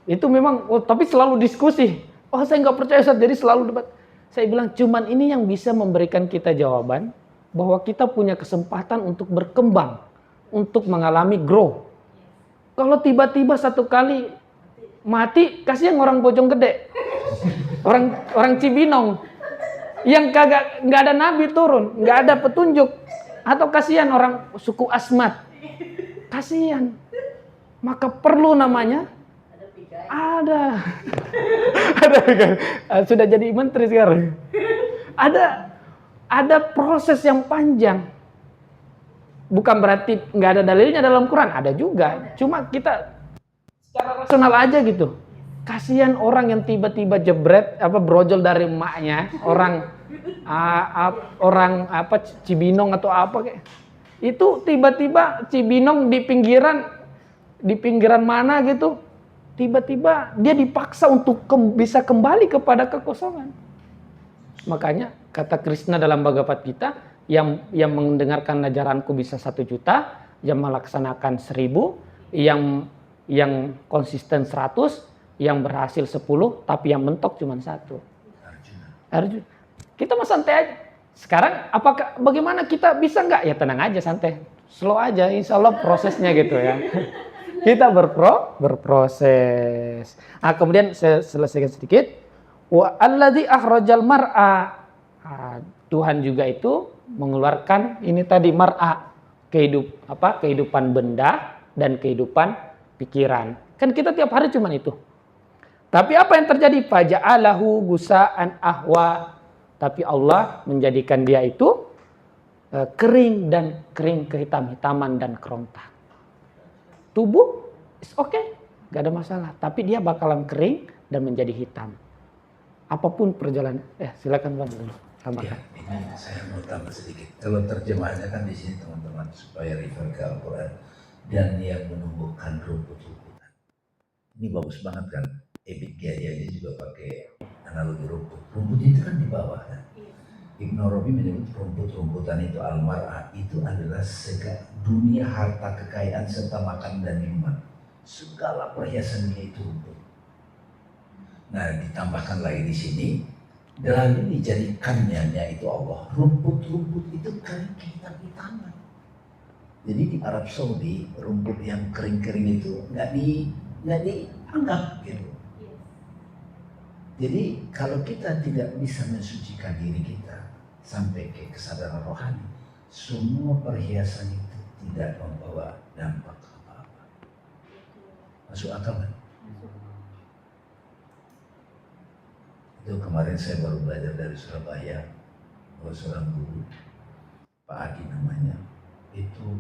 itu memang, tapi selalu diskusi. Saya nggak percaya Ustaz, jadi selalu debat. Saya bilang cuman ini yang bisa memberikan kita jawaban bahwa kita punya kesempatan untuk berkembang, untuk mengalami grow. Kalau tiba-tiba satu kali mati, kasihan orang Bojonggede, orang Cibinong, yang nggak ada nabi turun, nggak ada petunjuk, atau kasihan orang suku Asmat, kasihan. Maka perlu namanya ada sudah jadi menteri sekarang. Ada proses yang panjang. Bukan berarti nggak ada dalilnya dalam Quran, ada juga. Cuma kita secara rasional aja gitu. Kasihan orang yang tiba-tiba jebret brojol dari emaknya, orang Cibinong atau apa kayak. Itu tiba-tiba Cibinong di pinggiran mana gitu. Tiba-tiba dia dipaksa untuk bisa kembali kepada kekosongan. Makanya kata Krishna dalam Bhagavad Gita, yang mendengarkan ajaranku bisa 1 juta, yang melaksanakan 1000, yang konsisten 100, yang berhasil 10, tapi yang mentok cuma 1. Arjuna. Kita mah santai aja. Sekarang bagaimana kita bisa nggak? Ya tenang aja, santai. Slow aja, insya Allah prosesnya gitu ya. Kita berproses. Kemudian saya selesaikan sedikit. Wa alladzi akhrajal mar'a. Tuhan juga itu mengeluarkan ini tadi mar'a, kehidupan benda dan kehidupan pikiran. Kan kita tiap hari cuman itu. Tapi apa yang terjadi? Faja'alahu gusa'an ahwa. Tapi Allah menjadikan dia itu kering kehitam-hitaman dan kerontang. Tubuh is okay, gak ada masalah. Tapi dia bakalan kering dan menjadi hitam. Apapun perjalanan. Silakan Bang. Ya, ini saya mau tambah sedikit. Kalau terjemahannya kan di sini teman-teman supaya refer ke Al-Quran dan yang menumbuhkan rumput-rumputan. Ini bagus banget kan. Ebit Gajahnya juga pakai analogi rumput. Rumput itu kan di bawah kan. Ibnu Arabi menyebut rumput-rumputan itu al-mar'ah itu adalah dunia harta kekayaan serta makan dan minuman. Segala perhiasannya itu rumput. Nah, ditambahkan lagi di sini, lalu dijadikannya itu Allah. Rumput-rumput itu kering hitam-hitaman. Jadi di Arab Saudi rumput yang kering-kering itu nggak dianggap gitu. Jadi kalau kita tidak bisa mensucikan diri kita sampai ke kesadaran rohani, semua perhiasan itu tidak membawa dampak apa-apa. Masuk akal kan? Itu kemarin saya baru belajar dari Surabaya, seorang guru, Pak Adi namanya, itu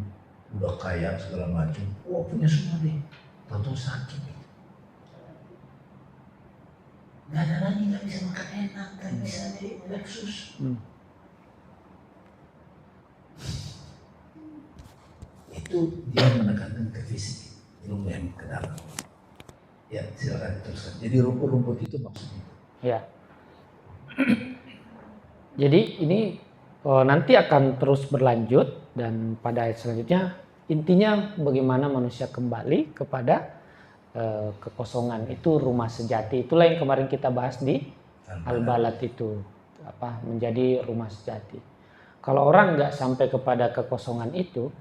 udah kaya segala macam, punya semua deh, tahu sakit. Gak ada lagi, gak bisa makan enak, gak bisa di Lexus. Itu dia menekankan ke fisik, ilmu yang ke dalam. Ya, silakan diteruskan. Jadi rumput-rumput itu maksudnya. Ya. Jadi ini nanti akan terus berlanjut dan pada ayat selanjutnya intinya bagaimana manusia kembali kepada kekosongan itu rumah sejati. Itulah yang kemarin kita bahas di Al-Balad itu, menjadi rumah sejati. Kalau orang nggak sampai kepada kekosongan itu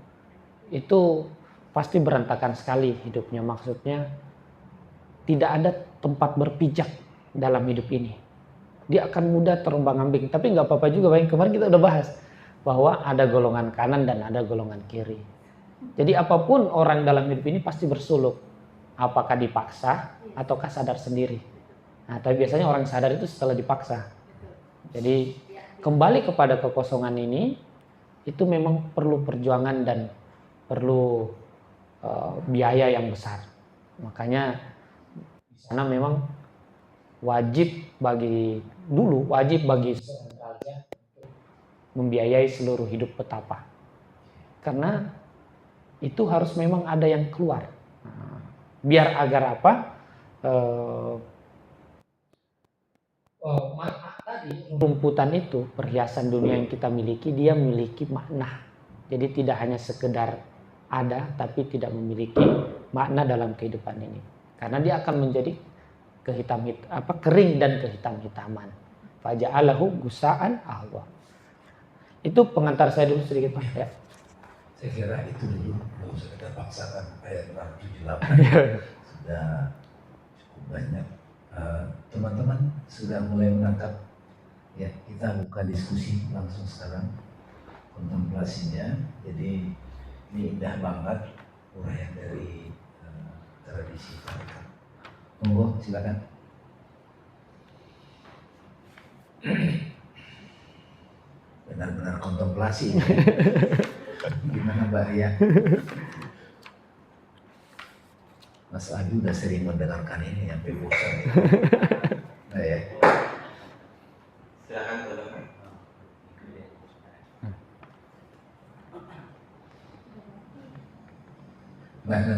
pasti berantakan sekali hidupnya. Maksudnya tidak ada tempat berpijak dalam hidup ini. Dia akan mudah terombang-ambing. Tapi nggak apa-apa juga, Bang. Kemarin kita udah bahas bahwa ada golongan kanan dan ada golongan kiri. Jadi apapun orang dalam hidup ini pasti bersuluk. Apakah dipaksa ataukah sadar sendiri. Nah, tapi biasanya orang sadar itu setelah dipaksa. Jadi kembali kepada kekosongan ini itu memang perlu perjuangan dan perlu biaya yang besar. Makanya di sana memang wajib bagi seorang raja membiayai seluruh hidup petapa. Karena itu harus memang ada yang keluar. Biar agar rumputan itu, perhiasan dunia yang kita miliki, dia memiliki makna. Jadi tidak hanya sekedar ada, tapi tidak memiliki makna dalam kehidupan ini. Karena dia akan menjadi kering dan kehitam-hitaman. Faja'alahu gusa'an ahwa. Itu pengantar saya dulu sedikit, Pak. Ya. Saya kira itu dulu, nggak usah kita paksakan ayat 678 sudah cukup banyak. Teman-teman sudah mulai menangkap. Ya, kita buka diskusi langsung sekarang kontemplasinya. Jadi ini indah banget uraian dari tradisi mereka. Monggo, silakan. Benar-benar kontemplasi. Gimana Mbak Ria? Mas Adi udah sering mendengarkan ini sampai bosan. Nah ya. Silakan teman-teman.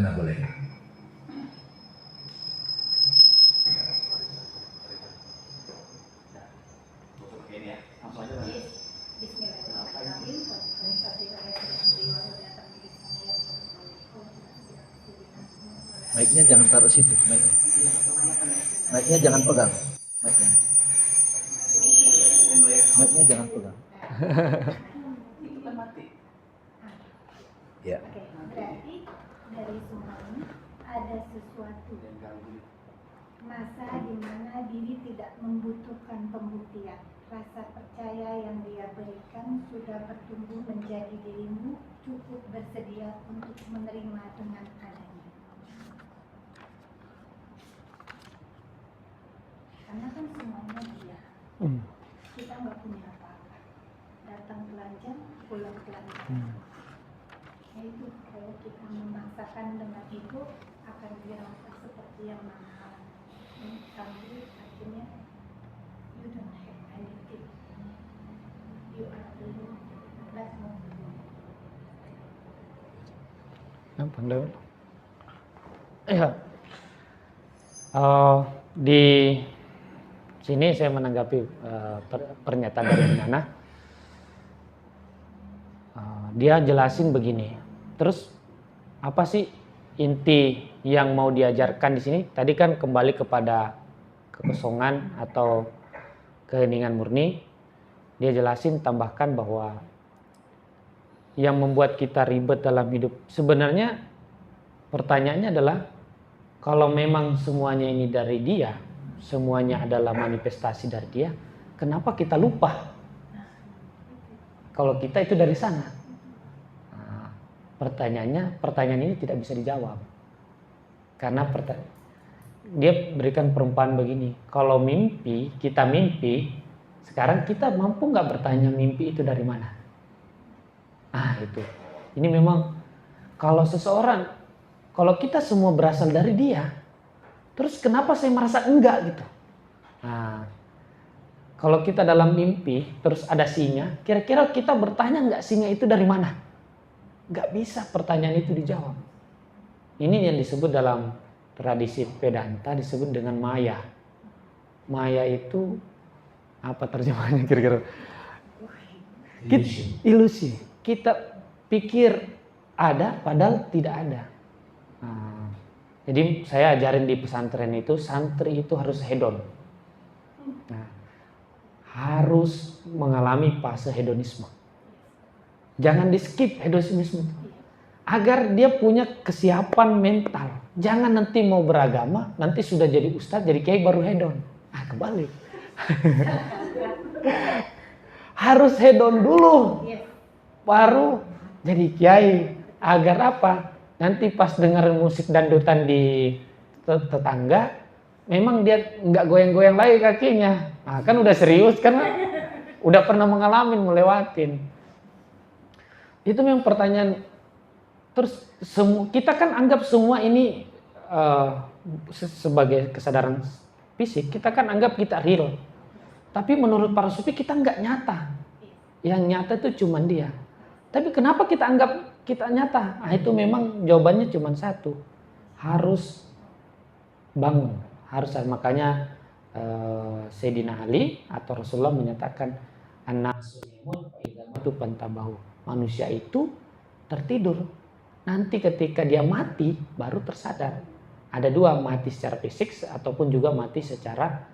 Nah, boleh. Mic-nya jangan taruh situ, mic-nya jangan pegang, mic-nya jangan pegang. Itu kan mati. Ya. Oke, berarti dari semua ini ada sesuatu masa di mana diri tidak membutuhkan pembuktian. rasa percaya yang Dia berikan sudah bertumbuh menjadi dirimu cukup bersedia untuk menerima dengan adanya. Karena kan semuanya Dia. Kita nggak punya apa-apa. Datang telanjang, pulang telanjang. Itu kalau kita memaksakan dengan itu akan dirasa seperti yang mahal. Tapi akhirnya you don't have anything. You are alone. That's not alone. Gampang dong. Ya. Di sini saya menanggapi pernyataan dari Nana. Dia jelasin begini. Terus apa sih inti yang mau diajarkan di sini? Tadi kan kembali kepada kekosongan atau keheningan murni. Dia jelasin tambahkan bahwa yang membuat kita ribet dalam hidup sebenarnya pertanyaannya adalah kalau memang semuanya ini dari Dia, semuanya adalah manifestasi dari Dia, kenapa kita lupa kalau kita itu dari sana? Pertanyaan ini tidak bisa dijawab karena dia berikan perumpamaan begini, kalau kita mimpi, sekarang kita mampu nggak bertanya mimpi itu dari mana? Itu ini memang kalau kita semua berasal dari Dia, terus kenapa saya merasa enggak gitu? Kalau kita dalam mimpi terus ada singa, kira-kira kita bertanya nggak singa itu dari mana? Gak bisa pertanyaan itu dijawab. Ini yang disebut dalam tradisi Vedanta disebut dengan maya. Maya itu apa terjemahannya kira-kira? Ilusi. Kita pikir ada padahal tidak ada. Jadi saya ajarin di pesantren itu, santri itu harus hedon. Harus mengalami fase hedonisme. Jangan di skip hedonisme agar dia punya kesiapan mental. Jangan nanti mau beragama, nanti sudah jadi ustadz, jadi kiai baru hedon. Kebalik. Harus hedon dulu, baru jadi kiai. Agar apa? Nanti pas dengar musik dangdutan di tetangga, memang dia nggak goyang-goyang lagi kakinya. Kan udah serius, kan udah pernah mengalami, melewatin. Itu memang pertanyaan. Terus kita kan anggap semua ini sebagai kesadaran fisik, kita kan anggap kita real. Tapi menurut para sufi kita nggak nyata. Yang nyata itu cuma Dia. Tapi kenapa kita anggap kita nyata? Itu memang jawabannya cuma satu. Harus bangun. Makanya Sayyidina Ali atau Rasulullah menyatakan an-nasu yamun fa idza matu fantabahu. Manusia itu tertidur. Nanti ketika dia mati baru tersadar. Ada dua, mati secara fisik ataupun juga mati secara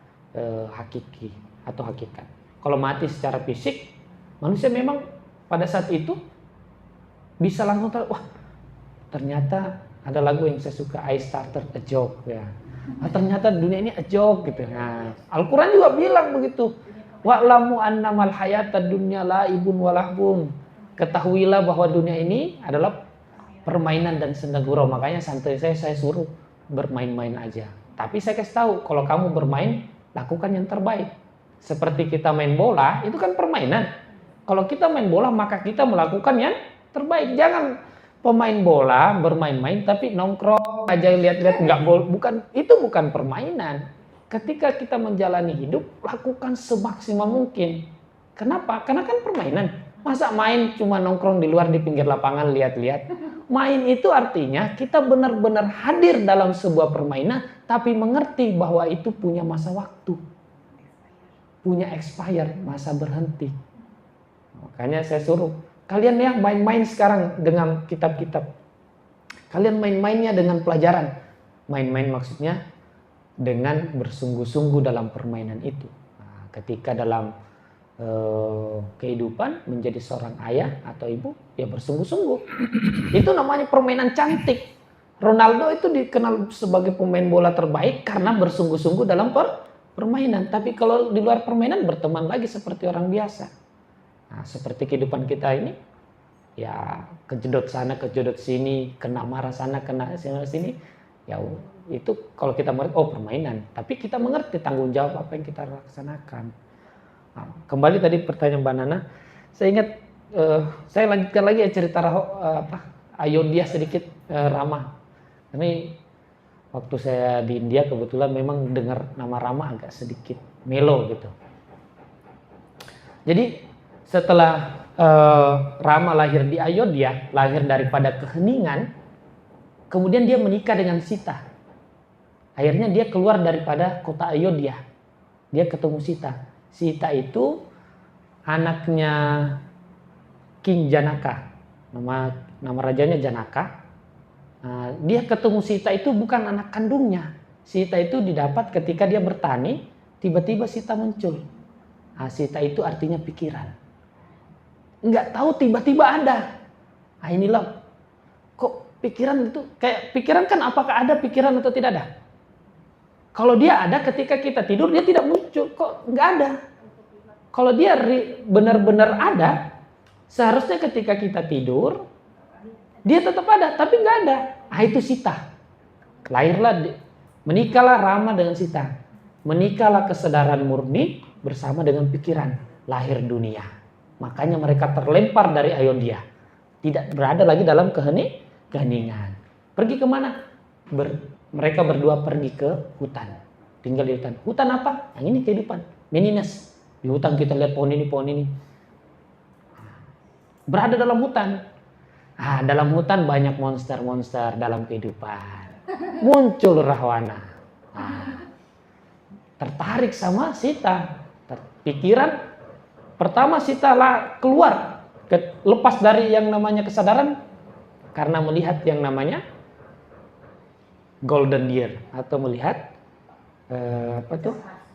hakiki atau hakikat. Kalau mati secara fisik, manusia memang pada saat itu bisa langsung tahu, wah ternyata ada lagu yang saya suka, I started a joke ya. Ternyata dunia ini a joke gitu. Al-Quran juga bilang begitu. Wa'lamu annamal hayatad dunya la'ibun wa lahwun. Ketahuilah bahwa dunia ini adalah permainan dan senda gurau. Makanya santri saya suruh bermain-main aja. Tapi saya kasih tahu, kalau kamu bermain, lakukan yang terbaik. Seperti kita main bola, itu kan permainan. Kalau kita main bola, maka kita melakukan yang terbaik. Jangan pemain bola bermain-main, tapi nongkrong aja lihat-lihat, itu bukan permainan. Ketika kita menjalani hidup, lakukan semaksimal mungkin. Kenapa? Karena kan permainan. Masa main cuma nongkrong di luar di pinggir lapangan lihat-lihat? Main itu artinya kita benar-benar hadir dalam sebuah permainan, tapi mengerti bahwa itu punya masa waktu. Punya expired, masa berhenti. Makanya saya suruh, kalian yang main-main sekarang dengan kitab-kitab. Kalian main-mainnya dengan pelajaran. Main-main maksudnya dengan bersungguh-sungguh dalam permainan itu. Ketika dalam kehidupan menjadi seorang ayah atau ibu, ya bersungguh-sungguh. Itu namanya permainan cantik. Ronaldo itu dikenal sebagai pemain bola terbaik karena bersungguh-sungguh dalam permainan. Tapi kalau di luar permainan berteman lagi seperti orang biasa. Nah, seperti kehidupan kita ini, ya kejedot sana, kejedot sini, kena marah sana, kena sini. Ya itu kalau kita mengerti, oh permainan. Tapi kita mengerti tanggung jawab apa yang kita laksanakan. Nah, kembali tadi pertanyaan Mbak Nana, saya ingat, saya lanjutkan lagi ya cerita Ayodhya sedikit, Rama. Ini waktu saya di India kebetulan memang dengar nama Rama agak sedikit melo gitu. Jadi setelah Rama lahir di Ayodhya, lahir daripada keheningan, kemudian dia menikah dengan Sita. Akhirnya dia keluar daripada kota Ayodhya. Dia ketemu Sita. Sita itu anaknya King Janaka. Nama rajanya Janaka. Nah, dia ketemu Sita itu bukan anak kandungnya. Sita itu didapat ketika dia bertani, tiba-tiba Sita muncul. Nah, Sita itu artinya pikiran. Nggak tahu tiba-tiba ada. Nah, inilah kok pikiran itu, kayak pikiran kan apakah ada pikiran atau tidak ada? Kalau dia ada ketika kita tidur, dia tidak muncul. Kok nggak ada? Kalau dia benar-benar ada, seharusnya ketika kita tidur, dia tetap ada, tapi nggak ada. Ah, itu Sita. Lahirlah, menikahlah Rama dengan Sita. Menikahlah kesadaran murni bersama dengan pikiran. Lahir dunia. Makanya mereka terlempar dari Ayodhya. Tidak berada lagi dalam keheningan. Pergi kemana? Mereka berdua pergi ke hutan. Tinggal di hutan. Hutan apa? Yang ini kehidupan. Meniness. Di hutan kita lihat pohon ini. Berada dalam hutan. Ah, dalam hutan banyak monster-monster dalam kehidupan. Muncul Rahwana. Tertarik sama Sita. Pikiran pertama Sita keluar. Lepas dari yang namanya kesadaran. Karena melihat yang namanya golden deer, atau melihat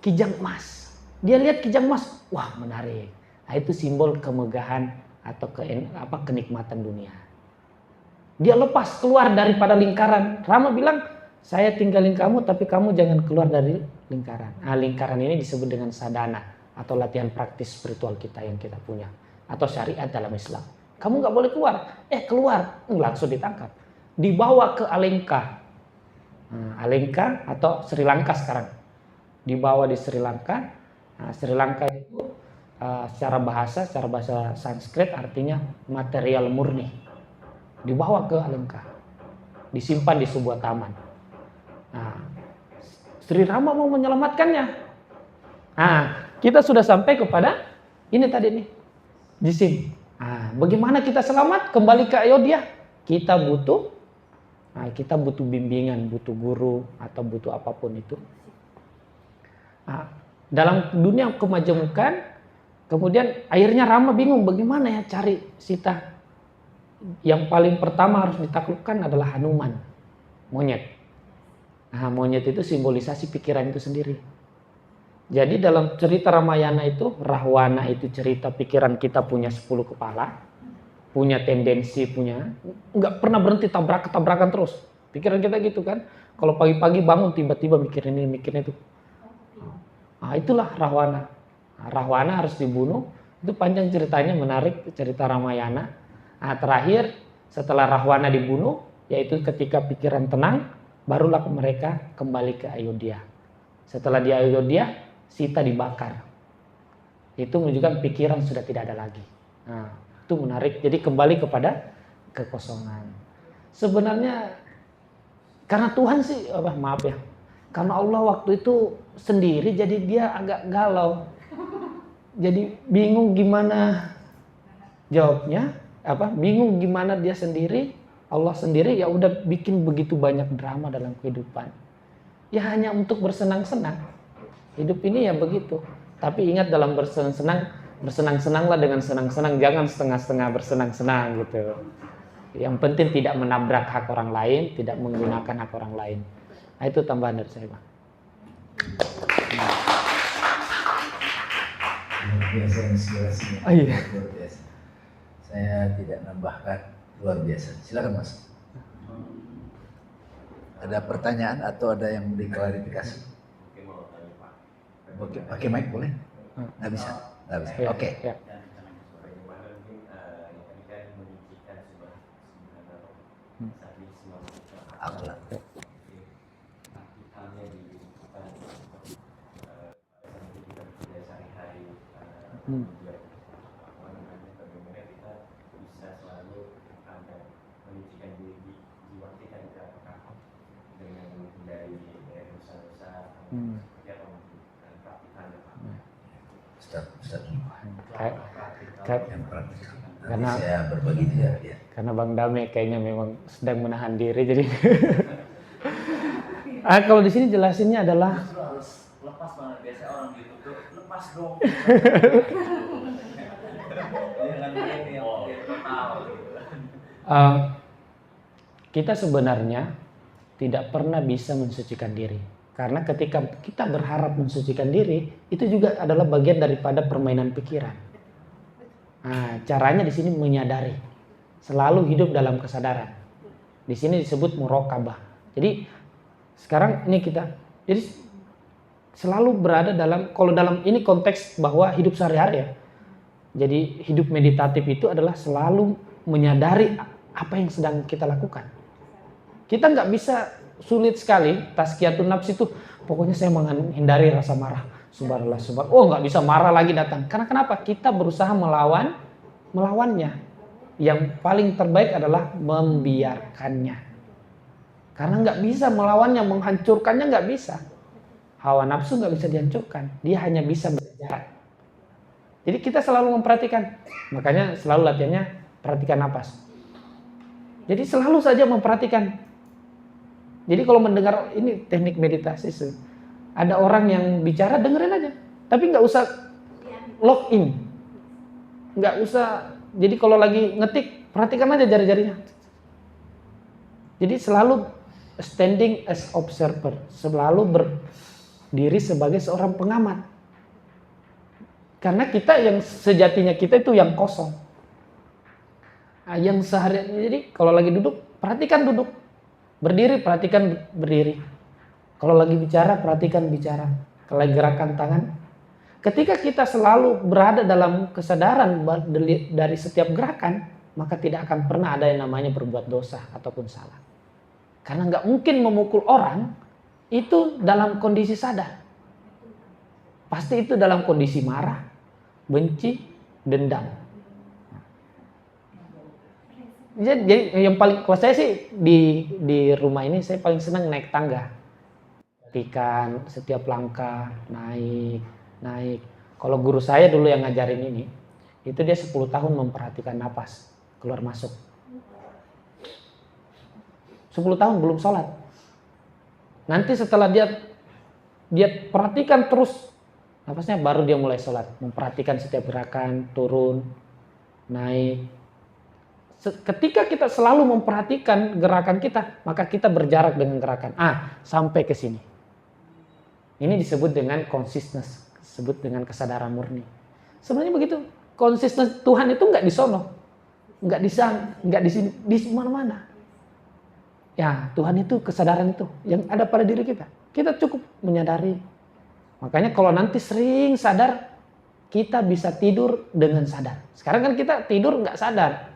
kijang emas. Dia lihat kijang emas, wah menarik. Nah, itu simbol kemegahan atau kenikmatan dunia. Dia lepas keluar daripada lingkaran. Rama bilang, saya tinggalin kamu tapi kamu jangan keluar dari lingkaran. Nah, lingkaran ini disebut dengan sadhana atau latihan praktis spiritual kita yang kita punya, atau syariat dalam Islam. Kamu nggak boleh keluar. Keluar, langsung ditangkap. Dibawa ke Alengka. Alengka atau Sri Lanka sekarang. Dibawa di Sri Lanka. Nah, Sri Lanka itu secara bahasa Sanskrit artinya material murni. Dibawa ke Alengka. Disimpan di sebuah taman. Nah, Sri Rama mau menyelamatkannya. Nah, kita sudah sampai kepada ini tadi nih. Jisim. Nah, bagaimana kita selamat kembali ke Ayodhya? Kita butuh bimbingan, butuh guru atau butuh apapun itu. Nah, dalam dunia kemajemukan, kemudian akhirnya Rama bingung bagaimana ya cari Sita. Yang paling pertama harus ditaklukkan adalah Hanuman, monyet. Nah, monyet itu simbolisasi pikiran itu sendiri. Jadi dalam cerita Ramayana itu, Rahwana itu cerita pikiran kita punya 10 kepala. Punya tendensi, nggak pernah berhenti tabrakan terus. Pikiran kita gitu kan. Kalau pagi-pagi bangun tiba-tiba mikirin ini, mikirin itu. Nah, itulah Rahwana. Nah, Rahwana harus dibunuh. Itu panjang ceritanya, menarik cerita Ramayana. Nah, terakhir setelah Rahwana dibunuh, yaitu ketika pikiran tenang, barulah mereka kembali ke Ayodhya. Setelah di Ayodhya, Sita dibakar. Itu menunjukkan pikiran sudah tidak ada lagi. Nah, itu menarik. Jadi kembali kepada kekosongan. Sebenarnya karena Tuhan sih, maaf ya. Karena Allah waktu itu sendiri, jadi dia agak galau. Jadi bingung gimana jawabnya, bingung gimana dia sendiri, Allah sendiri ya udah bikin begitu banyak drama dalam kehidupan. Ya hanya untuk bersenang-senang. Hidup ini ya begitu. Tapi ingat dalam bersenang-senanglah dengan senang-senang, jangan setengah-setengah bersenang-senang gitu. Yang penting tidak menabrak hak orang lain, tidak menggunakan hak orang lain. Nah, itu tambahan dari saya, Pak. Luar biasa inspirasinya. Oh, iya. Luar biasa. Saya tidak nambahkan, luar biasa. Silakan Mas. Ada pertanyaan atau ada yang diklarifikasi? Mungkin mau tanya Pak, Pakai mic boleh? Nggak bisa. Nggak bisa. Ya, Oke. ya. Apalah. Ustaz. Yang praktis. Karena- Nanti saya berbagi dia. Ya. Karena Bang Dame kayaknya memang sedang menahan diri jadi. Kalau di sini jelasinnya adalah Harus lepas banget, biasa orang ditutup, lepas dong. Jangan begini yang total gitu. Kita sebenarnya tidak pernah bisa mensucikan diri. Karena ketika kita berharap mensucikan diri, itu juga adalah bagian daripada permainan pikiran. Nah, caranya di sini menyadari, selalu hidup dalam kesadaran. Di sini disebut muraqabah. Jadi sekarang ini kita, jadi selalu berada dalam, kalau dalam ini konteks bahwa hidup sehari-hari ya. Jadi hidup meditatif itu adalah selalu menyadari apa yang sedang kita lakukan. Kita nggak bisa, sulit sekali tazkiyatun nafs itu, pokoknya saya menghindari rasa marah. Subhanallah. Oh, nggak bisa marah lagi datang. Karena kenapa? Kita berusaha melawannya. Yang paling terbaik adalah membiarkannya. Karena nggak bisa melawannya, menghancurkannya nggak bisa. Hawa nafsu nggak bisa dihancurkan. Dia hanya bisa berjarak. Jadi kita selalu memperhatikan. Makanya selalu latihannya perhatikan napas. Jadi selalu saja memperhatikan. Jadi kalau mendengar ini teknik meditasi, ada orang yang bicara dengerin aja, tapi nggak usah lock in, nggak usah. Jadi kalau lagi ngetik perhatikan aja jari-jarinya. Jadi selalu standing as observer, selalu berdiri sebagai seorang pengamat. Karena kita yang sejatinya kita itu yang kosong. Nah, yang sehari, jadi kalau lagi duduk perhatikan duduk. Berdiri, perhatikan berdiri. Kalau lagi bicara, perhatikan bicara. Kalau lagi gerakan tangan. Ketika kita selalu berada dalam kesadaran dari setiap gerakan, maka tidak akan pernah ada yang namanya berbuat dosa ataupun salah. Karena nggak mungkin memukul orang itu dalam kondisi sadar. Pasti itu dalam kondisi marah, benci, dendam. Jadi yang paling, kalau saya sih di rumah ini saya paling senang naik tangga. Perhatikan setiap langkah, naik. Kalau guru saya dulu yang ngajarin ini, itu dia 10 tahun memperhatikan napas, keluar masuk. 10 tahun belum sholat. Nanti setelah dia perhatikan terus napasnya, baru dia mulai sholat. Memperhatikan setiap gerakan, turun, naik. Ketika kita selalu memperhatikan gerakan kita, maka kita berjarak dengan gerakan. Sampai ke sini. Ini disebut dengan consciousness, disebut dengan kesadaran murni. Sebenarnya begitu. Consciousness Tuhan itu nggak di sono, nggak di sini, di mana-mana. Ya, Tuhan itu kesadaran itu yang ada pada diri kita. Kita cukup menyadari. Makanya kalau nanti sering sadar, kita bisa tidur dengan sadar. Sekarang kan kita tidur nggak sadar.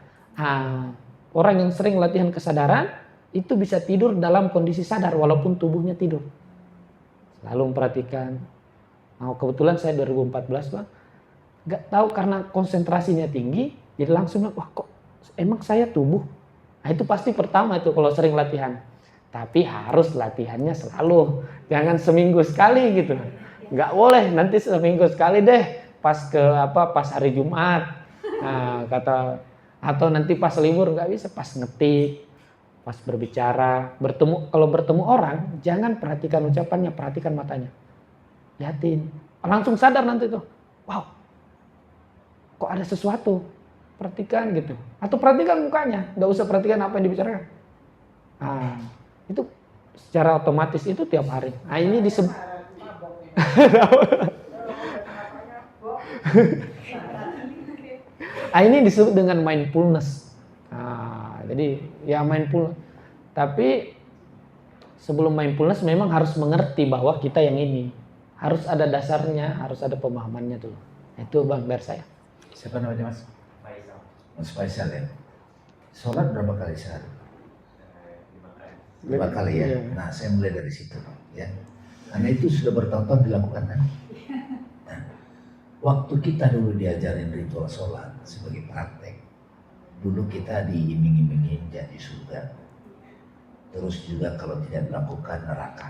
Orang yang sering latihan kesadaran itu bisa tidur dalam kondisi sadar walaupun tubuhnya tidur. Selalu memperhatikan. Kebetulan saya 2014 Pak, nggak tahu karena konsentrasinya tinggi, jadi langsung wah kok emang saya tubuh. Itu pasti pertama itu kalau sering latihan. Tapi harus latihannya selalu, jangan seminggu sekali gitu. Nggak boleh nanti seminggu sekali deh pas hari Jumat. Atau nanti pas libur, nggak bisa, pas ngetik, pas berbicara, kalau bertemu orang, jangan perhatikan ucapannya, perhatikan matanya. Lihatin, langsung sadar nanti tuh, wow, kok ada sesuatu, perhatikan gitu. Atau perhatikan mukanya, nggak usah perhatikan apa yang dibicarakan. Itu secara otomatis itu tiap hari. Ini disebut ini disebut dengan mindfulness. Jadi ya mindfulness. Tapi sebelum mindfulness memang harus mengerti bahwa kita yang ini harus ada dasarnya, harus ada pemahamannya dulu. Itu Bang dari saya. Siapa namanya Mas? Mas Faisal ya. Sholat berapa kali sehari? 5 kali ya. Iya. Nah, saya mulai dari situ ya. Karena itu sudah bertahun-tahun dilakukan kan. Nah, waktu kita dulu diajarin ritual sholat sebagai praktek, dulu kita diiming-imingin jadi surga. Terus juga kalau tidak dilakukan neraka.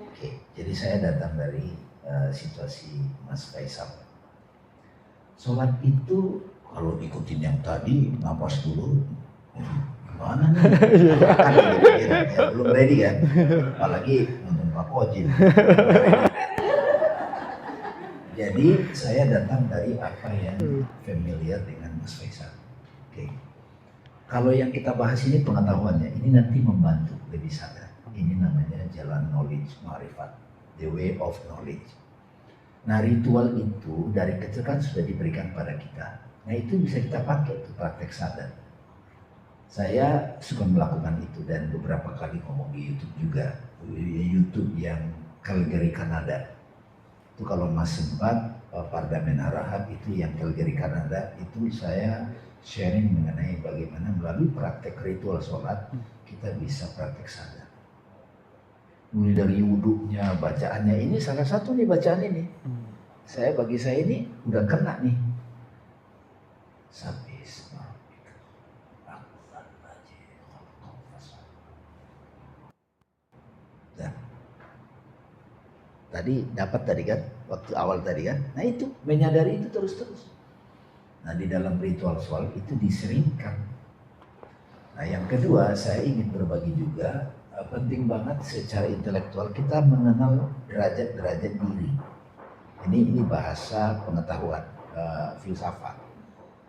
Oke, jadi saya datang dari situasi Mas Faisal. Sholat itu kalau ikutin yang tadi, napas dulu, gimana nih? Kan ya, belum ready kan? Apalagi nonton Pak Kojin. Jadi saya datang dari apa yang familiar dengan Mas Faisal. Oke. Kalau yang kita bahas ini pengetahuannya, ini nanti membantu lebih sadar. Ini namanya jalan knowledge, ma'rifat, the way of knowledge. Nah, ritual itu dari kecil kan sudah diberikan pada kita. Nah, itu bisa kita pakai untuk praktek sadar. Saya suka melakukan itu dan beberapa kali ngomong di YouTube juga. YouTube yang Calgary, Kanada. Itu kalau Mas sempat, Pardamen Harahap itu yang Calgary, Kanada, itu saya sharing mengenai bagaimana melalui praktek ritual sholat kita bisa praktek sadar. Mulai dari wudhunya, bacaannya, ini salah satu nih bacaan ini. Bagi saya ini udah kena nih. Nah, tadi dapat tadi kan, waktu awal tadi kan. Nah itu, menyadari itu terus-terus. Nah di dalam ritual sholat itu diseringkan. Nah yang kedua saya ingin berbagi juga, penting banget secara intelektual kita mengenal derajat-derajat diri. Ini bahasa pengetahuan, filsafat.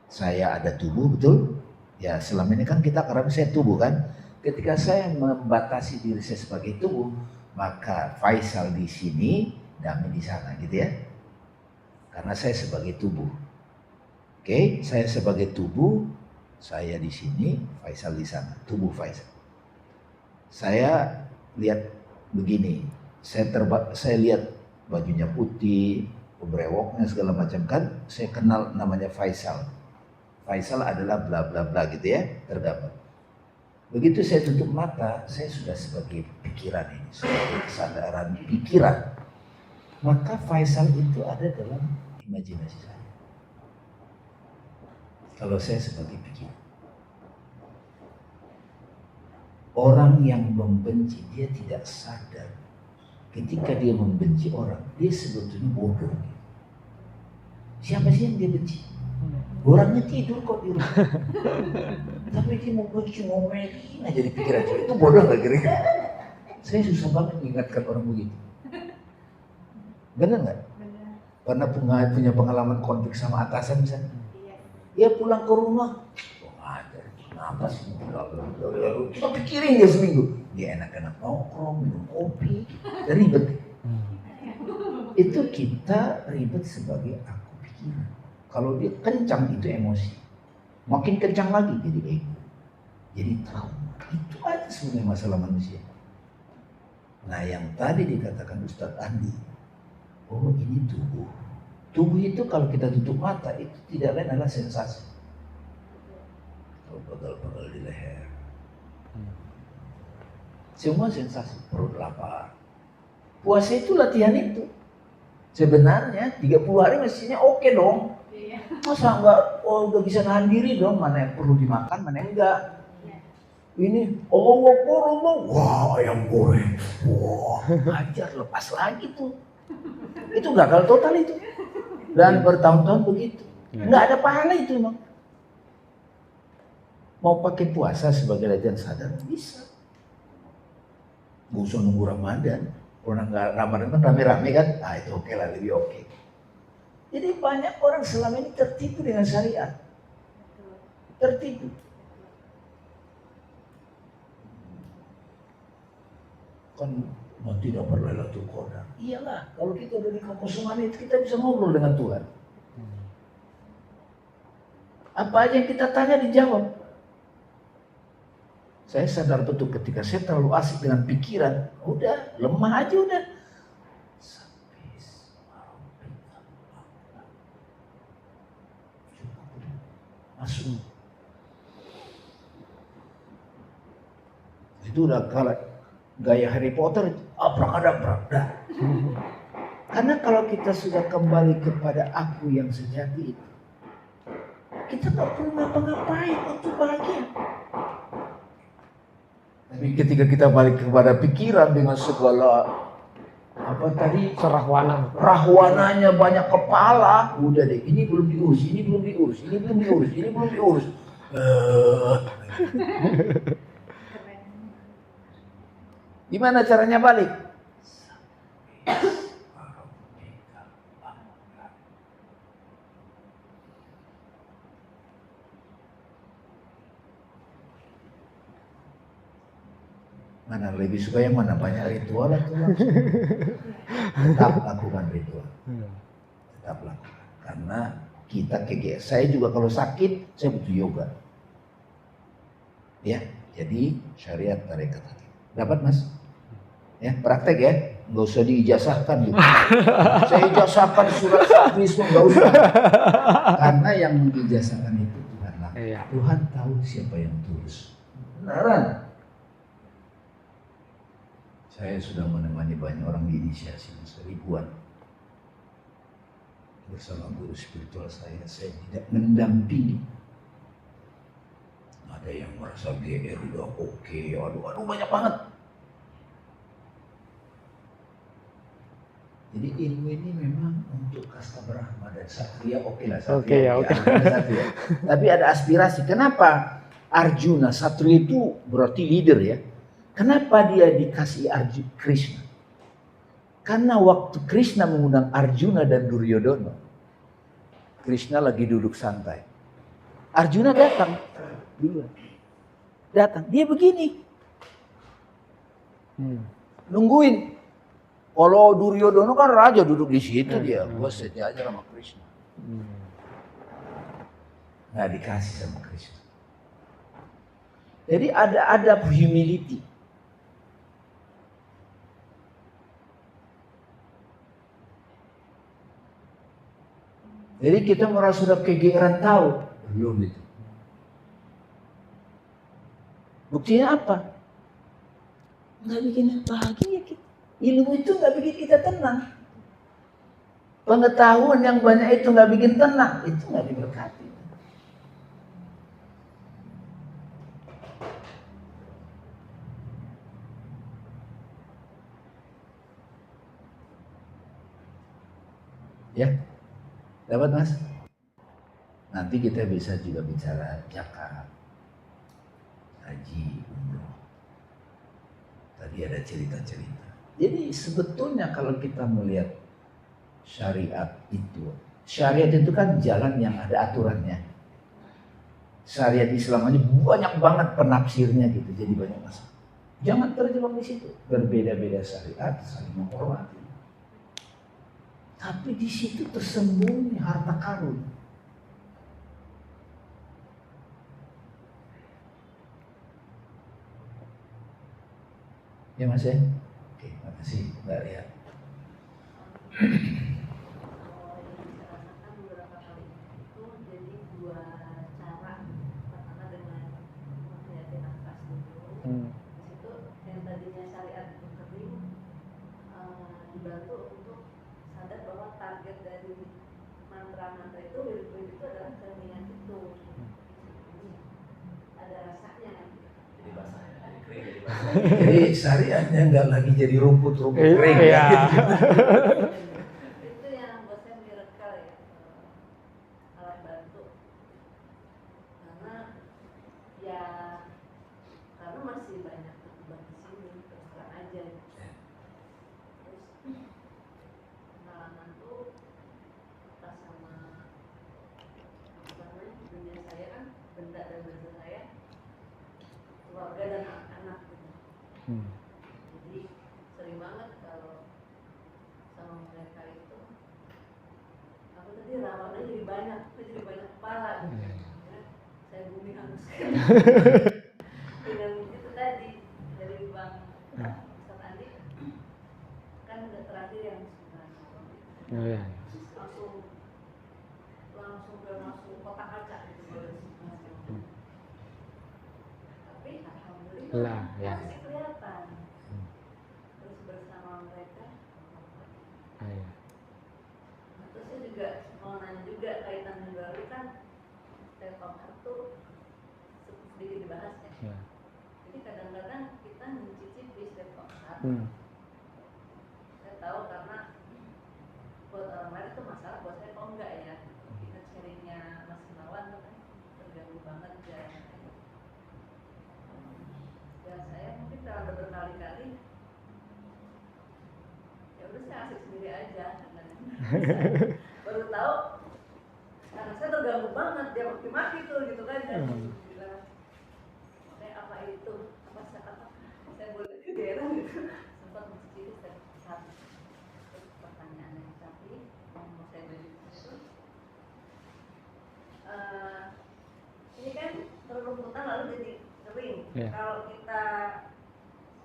Saya ada tubuh, betul? Ya selama ini kan kita karena saya tubuh kan. Ketika saya membatasi diri saya sebagai tubuh, maka Faisal di sini, Dami di sana, gitu ya. Karena saya sebagai tubuh. Oke, saya sebagai tubuh, saya di sini, Faisal di sana, tubuh Faisal. Saya lihat begini, saya lihat bajunya putih, brewoknya segala macam kan, saya kenal namanya Faisal. Faisal adalah bla bla bla gitu ya, terdapat. Begitu saya tutup mata, saya sudah sebagai pikiran ini, sebagai kesadaran pikiran. Maka Faisal itu ada dalam imajinasi saya. Kalau saya sebagai pikiran. Orang yang membenci, dia tidak sadar. Ketika dia membenci orang, dia sebetulnya bodoh. Siapa sih yang dia benci? Orangnya tidur kok di rumah. Tapi dia mau benci, ngomelin aja di pikiran saya. Itu bodoh gak kira-kira? Saya susah banget mengingatkan orang begitu. Benar gak? Pernah punya pengalaman konflik sama atasan misalnya? Dia pulang ke rumah, kenapa sih kita pikirin dia seminggu. Dia enak-enak nongkrong, minum kopi, ribet. Itu kita ribet sebagai aku pikiran. Kalau dia kencang itu emosi, makin kencang lagi jadi ego, jadi trauma. Itu aja sebenarnya masalah manusia. Nah yang tadi dikatakan Ustadz Andi, oh ini tubuh. Tubuh itu kalau kita tutup mata itu tidak lain adalah sensasi. Pegal-pegal di leher. Semua sensasi, perut lapar. Puasa itu latihan itu. Sebenarnya 30 hari mestinya oke dong. Masa enggak, udah bisa nahan diri dong, mana yang perlu dimakan, mana yang enggak. Ini, wah ayam goreng, wah ajar lepas lagi tuh. Itu gagal total itu. Dan bertahun-tahun begitu. Enggak ada pahala itu emang. Mau pakai puasa sebagai latihan sadar bisa. Gak usah nunggu Ramadan. Orang Ramadan kan rame-rame kan, nah itu oke lah, lebih oke. Jadi banyak orang selama ini tertipu dengan syariat. Tertipu. Kan nanti dapat Lailatul Qadar. Iyalah, kalau kita udah di kekosongan itu kita bisa ngobrol dengan Tuhan. Apa aja yang kita tanya dijawab. Saya sadar betul ketika saya terlalu asik dengan pikiran, udah lemah aja udah. masuk. Itu udah kalau gaya Harry Potter, abrakadabra. Karena kalau kita sudah kembali kepada aku yang sejati itu, kita nggak perlu ngapa-ngapain untuk bahagia. Tapi ketika kita balik kepada pikiran dengan segala apa tadi Serahwana. rahwananya banyak kepala, udah deh, ini belum diurus, ini belum diurus, ini belum diurus, ini belum diurus. Gimana caranya balik? Mana lebih suka yang mana, banyak ritual atau langsung? Tetap lakukan ritual. Tetap lakukan. Karena kita saya juga kalau sakit, saya butuh yoga. Ya, jadi syariat tarekat hakim. Dapat mas? Ya, praktek ya. Nggak usah diijazahkan gitu. Saya ijazahkan surat sakrisme, nggak usah. Karena yang mengijazahkan itu Tuhan lah. Tuhan tahu siapa yang tulus. Beneran. Saya sudah menemani banyak orang di inisiasi, ribuan. Bersama guru spiritual saya tidak mendampingi. Ada yang merasa GR udah oke, aduh banyak banget. Jadi ilmu ini memang untuk kasta Brahma dan Satria, oke lah Satria. Satria. Tapi ada aspirasi. Kenapa Arjuna, Satria itu berarti leader ya. Kenapa dia dikasih Krishna? Karena waktu Krishna mengundang Arjuna dan Duryodhana, Krishna lagi duduk santai. Arjuna datang duluan. Datang, dia begini. Nungguin. Kalau Duryodhana kan raja duduk di situ dia, gua sejajar sama Krishna. Nggak dikasih sama Krishna. Jadi ada humility. Jadi kita merasa sudah kegeeran tahu, belum itu. Buktinya apa? Nggak bikin bahagia kita. Ilmu itu nggak bikin kita tenang. Pengetahuan yang banyak itu nggak bikin tenang, itu nggak diberkati. Ya. Dapat mas? Nanti kita bisa juga bicara zakat, haji, umroh. Tadi ada cerita-cerita. Jadi sebetulnya kalau kita melihat syariat itu kan jalan yang ada aturannya. Syariat Islam aja banyak banget penafsirnya gitu, jadi banyak masalah. Jangan terjebak di situ. Berbeda-beda syariat, saling menghormati. Tapi di situ tersembunyi harta karun. Ya mas ya? Oke, makasih Mbak Ria. Dibantu untuk sadar bahwa target dari mantra-mantra itu, wirid-wirid itu adalah keheningan itu. Ada rasanya. Jadi basahnya, jadi kering, jadi basah. Jadi syariatnya nggak lagi jadi rumput-rumput kering. Iya. Itu yang buat saya miracle ya, alat bantu. Karena ya, karena masih banyak terjebak di sini, terus terang aja. Pengalaman tuh pas sama dunia saya kan, benda dan benda saya, keluarga dan anak-anak gitu. Jadi sering banget kalau sama mereka itu, aku tadi rawannya jadi banyak kepala gitu. Saya bumi hanguskan dengan itu tadi dari Bang Ustaz Andi kan udah terakhir yang 9 langsung langsung ke masuk kotak kaca gitu badan masing-masing. Tapi alhamdulillah Lah, ya. masih kelihatan. Terus bersama mereka. Ah, ya. Terus saya juga mau nanya juga kaitan yang baru kan Telkom itu sedikit dibahas ya. Ya. Jadi kadang-kadang kita mencicipi Telkom. Saya tahu karena buat orang lain itu masalah, buat saya kok enggak ya. Kita sharingnya Mas Gunawan tuh kan terganggu banget ya. Dan saya mungkin terlalu berkali-kali ya udah saya asik sendiri aja. Baru tahu karena saya terganggu banget dia maki-maki tuh gitu kan dan bilang kayak apa itu apa saya boleh daerah gitu sempat mencicipi satu pertanyaan yang tapi yang mau saya beri itu ini kan rerumputan lalu jadi kering. Yeah. Kalau kita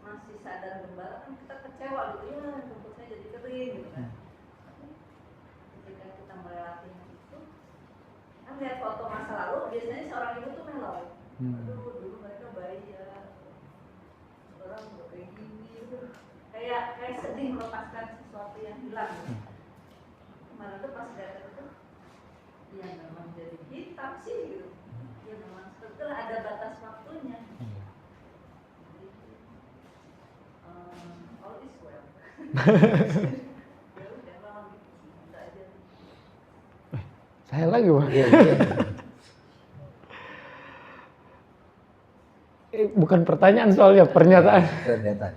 masih sadar gembala kan kita kecewa gitu ya rumput saya jadi kering gitu kan. Tapi ketika kita melewati itu kan lihat foto masa lalu biasanya seorang ibu tuh mellow. Aduh dulu mereka bayi ya sekarang udah kayak gini gitu. Kayak sedih melepaskan sesuatu yang hilang gitu. Kemarin tuh pas lihat itu ya memang jadi hitam sih gitu ya memang setelah ada batas waktunya jadi all is well. Ya udah memang gitu aja. Saya lagi, Bang. Bukan pertanyaan soalnya, pernyataan. Pernyataan.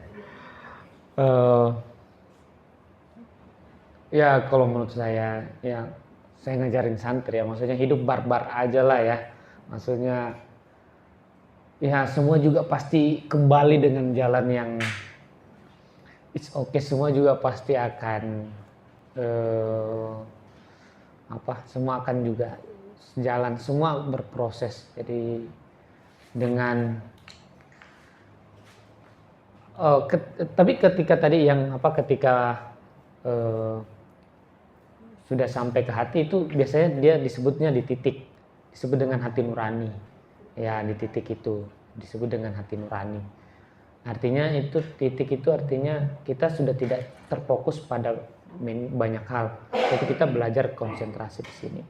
Ya kalau menurut saya, ya saya ngajarin santri ya, maksudnya hidup barbar aja lah ya. Maksudnya, ya semua juga pasti kembali dengan jalan yang it's okay, semua juga pasti akan semua akan juga jalan, semua berproses. Jadi dengan tapi ketika tadi yang ketika sudah sampai ke hati itu biasanya dia disebutnya di titik, disebut dengan hati nurani. Ya di titik itu disebut dengan hati nurani. Artinya itu titik itu artinya kita sudah tidak terfokus pada banyak hal. Jadi kita belajar konsentrasi di sini.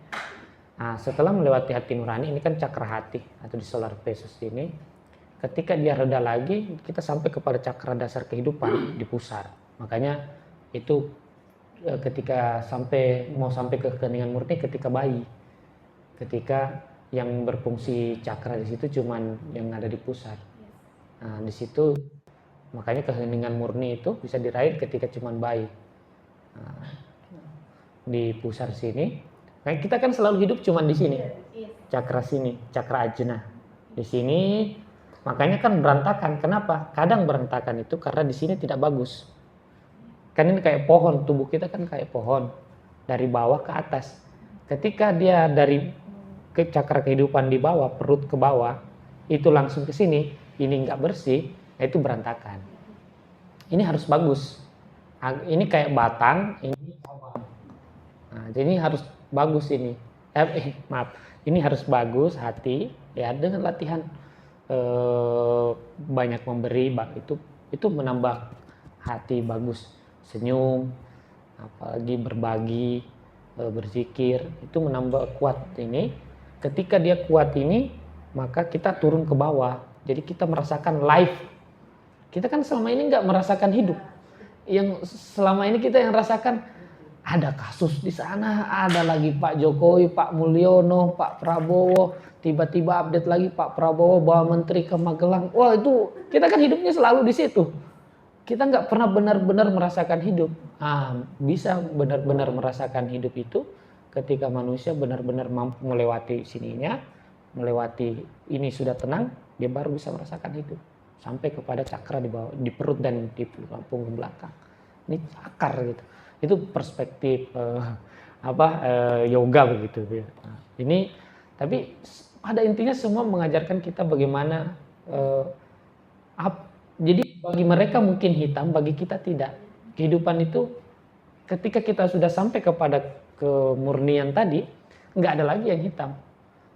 Nah, setelah melewati hati nurani ini kan cakra hati atau di solar plexus ini, ketika dia reda lagi, kita sampai kepada cakra dasar kehidupan di pusar. Makanya itu ketika mau sampai ke keheningan murni ketika bayi, ketika yang berfungsi cakra di situ cuman yang ada di pusat. Nah, di situ makanya keheningan murni itu bisa diraih ketika cuman bayi. Nah, di pusar sini, kayak kita kan selalu hidup cuman di sini, cakra sini, cakra ajna. Di sini makanya kan berantakan. Kenapa? Kadang berantakan itu karena di sini tidak bagus. Kan ini kayak pohon, tubuh kita kan kayak pohon dari bawah ke atas. Ketika dia dari ke cakra kehidupan di bawah, perut ke bawah, itu langsung ke sini, ini nggak bersih, itu berantakan. Ini harus bagus. Ini kayak batang, ini cabang. Nah, jadi harus bagus ini. Ini harus bagus hati ya dengan latihan banyak memberi, itu menambah hati bagus. Senyum, apalagi berbagi, berzikir, itu menambah kuat ini. Ketika dia kuat ini, maka kita turun ke bawah. Jadi kita merasakan life. Kita kan selama ini nggak merasakan hidup. Yang selama ini kita yang rasakan ada kasus di sana, ada lagi Pak Jokowi, Pak Mulyono, Pak Prabowo, tiba-tiba update lagi Pak Prabowo bawa menteri ke Magelang. Wah itu kita kan hidupnya selalu di situ. Kita nggak pernah benar-benar merasakan hidup. Bisa benar-benar merasakan hidup itu ketika manusia benar-benar mampu melewati sininya, melewati ini sudah tenang, dia baru bisa merasakan hidup. Sampai kepada cakra di bawah, di perut dan di punggung belakang. Ini akar gitu. Itu perspektif yoga begitu. Ini tapi pada intinya semua mengajarkan kita bagaimana jadi bagi mereka mungkin hitam, bagi kita tidak. Kehidupan itu ketika kita sudah sampai kepada kemurnian tadi, nggak ada lagi yang hitam.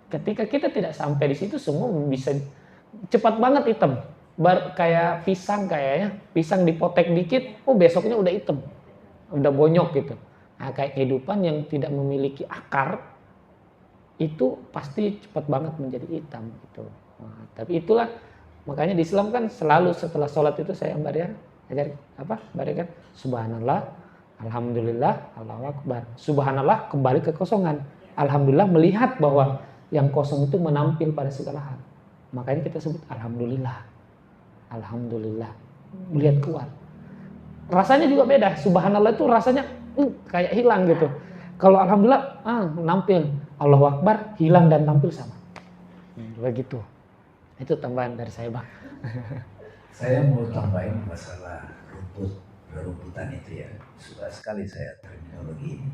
Ketika kita tidak sampai di situ, semua bisa cepat banget hitam. Kayak pisang kayaknya, pisang dipotek dikit, oh besoknya udah hitam, udah bonyok gitu. Nah kayak kehidupan yang tidak memiliki akar, itu pasti cepat banget menjadi hitam gitu. Nah, tapi itulah makanya di Islam kan selalu setelah sholat itu saya Mbak Dia ajar apa? Mbak Dia kan subhanallah, alhamdulillah, Allahu akbar. Subhanallah kembali ke kosongan. Alhamdulillah melihat bahwa yang kosong itu menampil pada segala hal. Makanya kita sebut alhamdulillah. Alhamdulillah. Melihat keluar. Rasanya juga beda. Subhanallah itu rasanya kayak hilang gitu. Kalau alhamdulillah nampil. Allahu akbar hilang dan tampil sama. Begitu. Itu tambahan dari saya, Bang. Saya mau tambahin masalah rumputan itu ya. Suka sekali saya terminologi ini.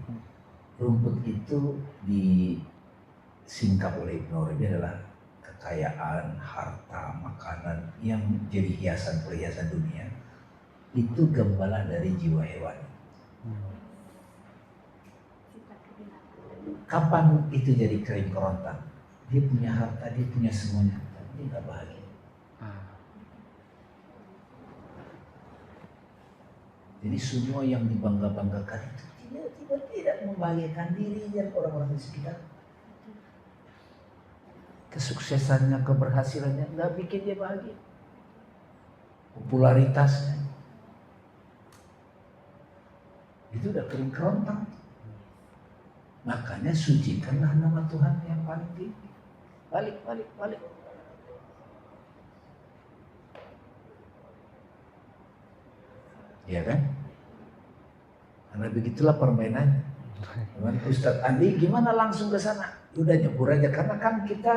Rumput itu disingkap oleh Ibnu Arabi adalah kekayaan, harta, makanan yang jadi hiasan-perhiasan dunia. Itu gambaran dari jiwa hewan. Kapan itu jadi kering kerontang? Dia punya harta, dia punya semuanya, tapi dia nggak bahagia. Jadi semua yang dibangga-banggakan itu tidak membahagiakan diri dan orang-orang di sekitar. Kesuksesannya, keberhasilannya nggak bikin dia bahagia. Popularitasnya itu udah kering kerontang. Makanya sucikanlah nama Tuhan yang paling tinggi. Balik. Ya kan? Karena begitulah permainannya. Ustadz Andi gimana langsung ke sana? Udah nyebur aja karena kan kita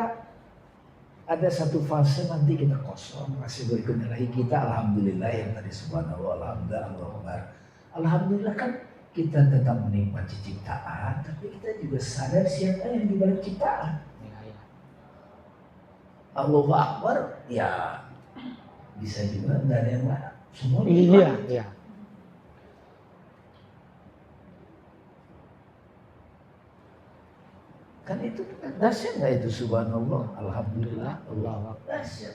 ada satu fase nanti kita kosong, masih berikutnya lagi kita alhamdulillah yang tadi subhanallah, alhamdulillah kan kita tetap menikmati ciptaan, tapi kita juga sadar siapa yang di balik ciptaan. Allahu Akbar, ya bisa juga nggak ada yang lain, semua Iya. Kan itu dahsyat nggak itu subhanallah, alhamdulillah, Allahu Akbar. Dahsyat.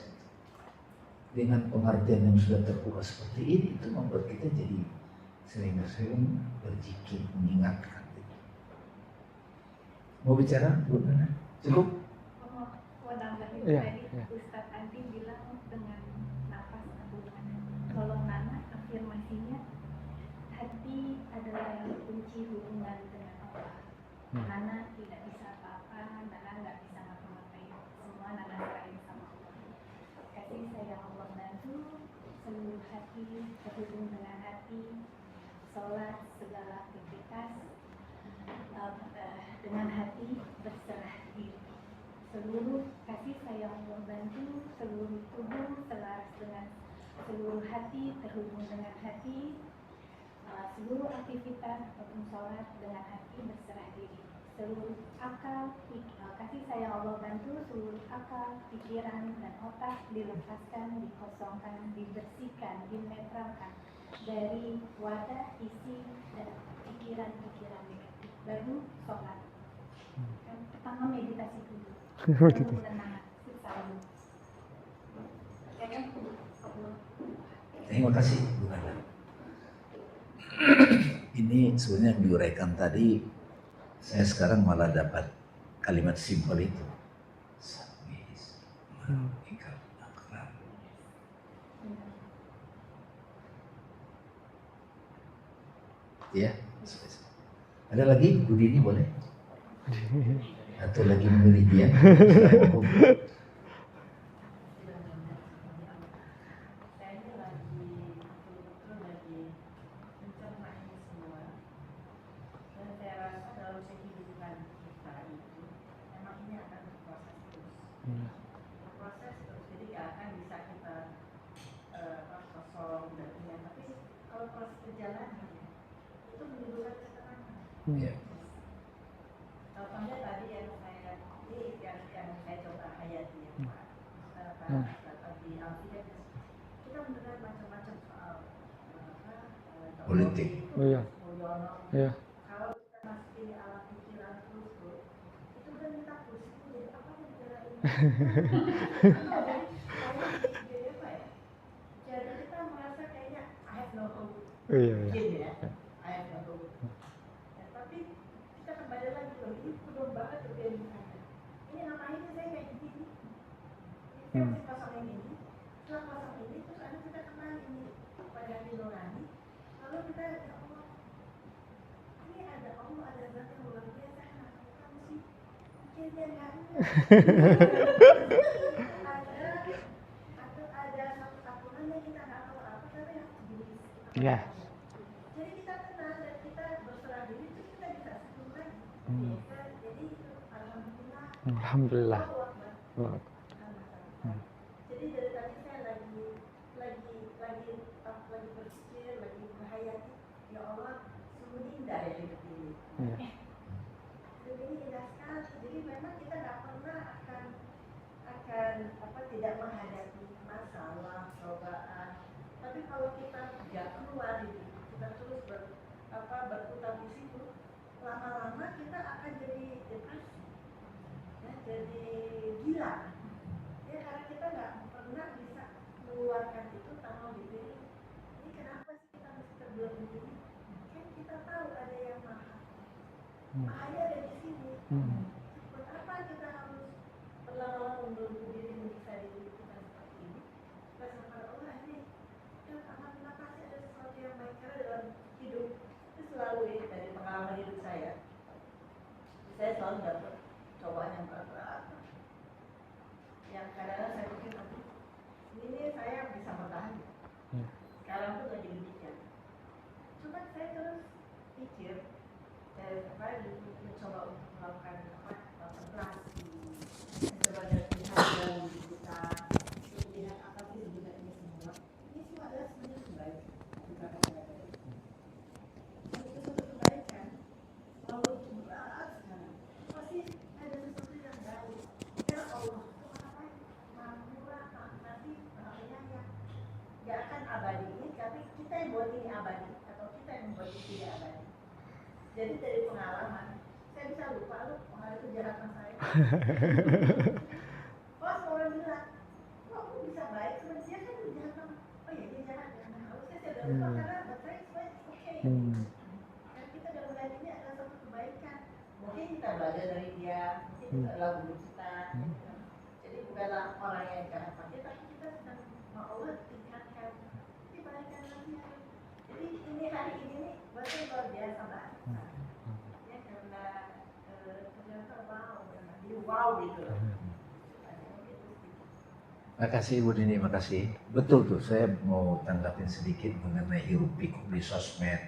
Dengan pengertian yang sudah terbuka seperti ini, itu membuat kita jadi sering-sering berzikir, mengingatkan. Mau bicara, Bu Nana? Cukup? Tadi Ustadz Andi bilang dengan nafas tabungan. Kalau Nana afirmasinya, hati adalah yang kunci hubungan dengan Allah. Nana tidak bisa apa-apa, Nana nggak bisa ngapa-ngapain. Semua Nana serahin sama Allah. Kasih sayang Allah bantu, seluruh hati terhubung dengan hati, sholat segala aktivitas dengan hati berserah diri. Seluruh kasih sayang Allah bantu, seluruh tubuh selaras dengan seluruh hati terhubung dengan hati, seluruh aktivitas ataupun sholat dengan hati berserah diri. Seluruh akal, kasih sayang Allah bantu, seluruh akal, pikiran dan otak dilepaskan, dikosongkan, dibersihkan, dinetralkan dari wadah, isi dan pikiran-pikiran negatif. Baru sholat. Pertama meditasi dulu. Baru menenangkan. Terima kasih Bu Nana. Ini sebenarnya yang diuraikan tadi, saya sekarang malah dapat kalimat simpel itu. Sabis, malaikat, akram. Ya, ada lagi Bu Dini boleh? Atau lagi memilih dia? Ya. Contohnya tadi yang saya coba hayati ya di Alkitab kita mendengar macam-macam soal Politik. Mulyono. Kalau kita masih alam pikiran terus Jadi kita merasa kayaknya I have no hope. Iya. Mungkin ya, I have no hope. Ya, tapi kita kembali lagi loh, ini belum banget terjadi saya. Ini ngapain sih saya kayak gini? Saya mesti pasang ini. Setelah pasang ini, terus ada kita kembali ini pada hati nurani. Lalu kita ya Allah, ini ada Allah, ada zat yang luar biasa. Kita mesti mikir dia nggak ada satu-satunya yang kita nggak tahu apa, tapi yang sendiri. Iya. Jadi kita tenang dan kita berserah diri, terus kita bisa senyum lagi. Jadi itu alhamdulillah. Alhamdulillah. Allahu Akbar. Oh. Jadi dari tadi saya lagi berpikir, lagi menghayati, ya Allah, sungguh indah ya hidup ini. Iya. Hidup ini indah sekali. Jadi memang kita nggak pernah akan tidak menghadapi masalah, cobaan. Tapi kalau kita tidak keluar itu, kita terus berputar di situ, lama-lama kita akan jadi depresi, ya, jadi gila. Ya karena kita nggak pernah bisa mengeluarkan itu tanpa dipilih. Ini kenapa sih kita mesti terbelah begini? Kan kita tahu ada yang maha. Mahanya ada di sini. Buat apa kita harus berlama-lama membelenggu diri menyiksa diri kita seperti ini? Kita sama Allah ini. Dan alhamdulillah pasti ada sesuatu yang baik karena dalam hidup itu selalu ini dari pengalaman hidup saya selalu dapat cobaan yang berat. Yang kadang-kadang saya pikir nanti ini saya bisa bertahan. Sekarang tuh lagi demikian. Cuma saya terus pikir mencoba untuk melakukan kontemplasi, mencoba lihat di kita, lihat apa sih sebenarnya ini semua. Ini semua adalah sebenarnya kebaikan. Bukan kebaikan. Itu suatu kebaikan. Kalau itu berat sekali, pasti ada sesuatu yang baik. Ya Allah, Tuhan apa? Maha murah, maha kasih, maha penyayang. Gak akan abadi ini, tapi kita yang buat ini abadi atau kita yang membuat ini tidak abadi. Jadi dari pengalaman, saya bisa lupa loh pengalaman kejahatan saya. Pas orang bilang, kok aku bisa baik? Sebenarnya kan kejahatan. Oh iya dia jahat ya. Nah, harusnya saya udah lupa karena baterai it's okay. Dan kita udah melihat ini adalah satu kebaikan. Mungkin kita belajar dari dia, mungkin itu adalah guru kita. Jadi bukanlah orang yang jahat saja, tapi kita sedang mau Allah tingkatkan. Ini kebaikan lagi. Jadi ini hari ini nih, bahasa luar biasa banget. Ya karena ternyata wow gitu. Makasih Ibu Dini, makasih. Betul tuh, saya mau tanggapin sedikit mengenai hiruk pikuk di sosmed.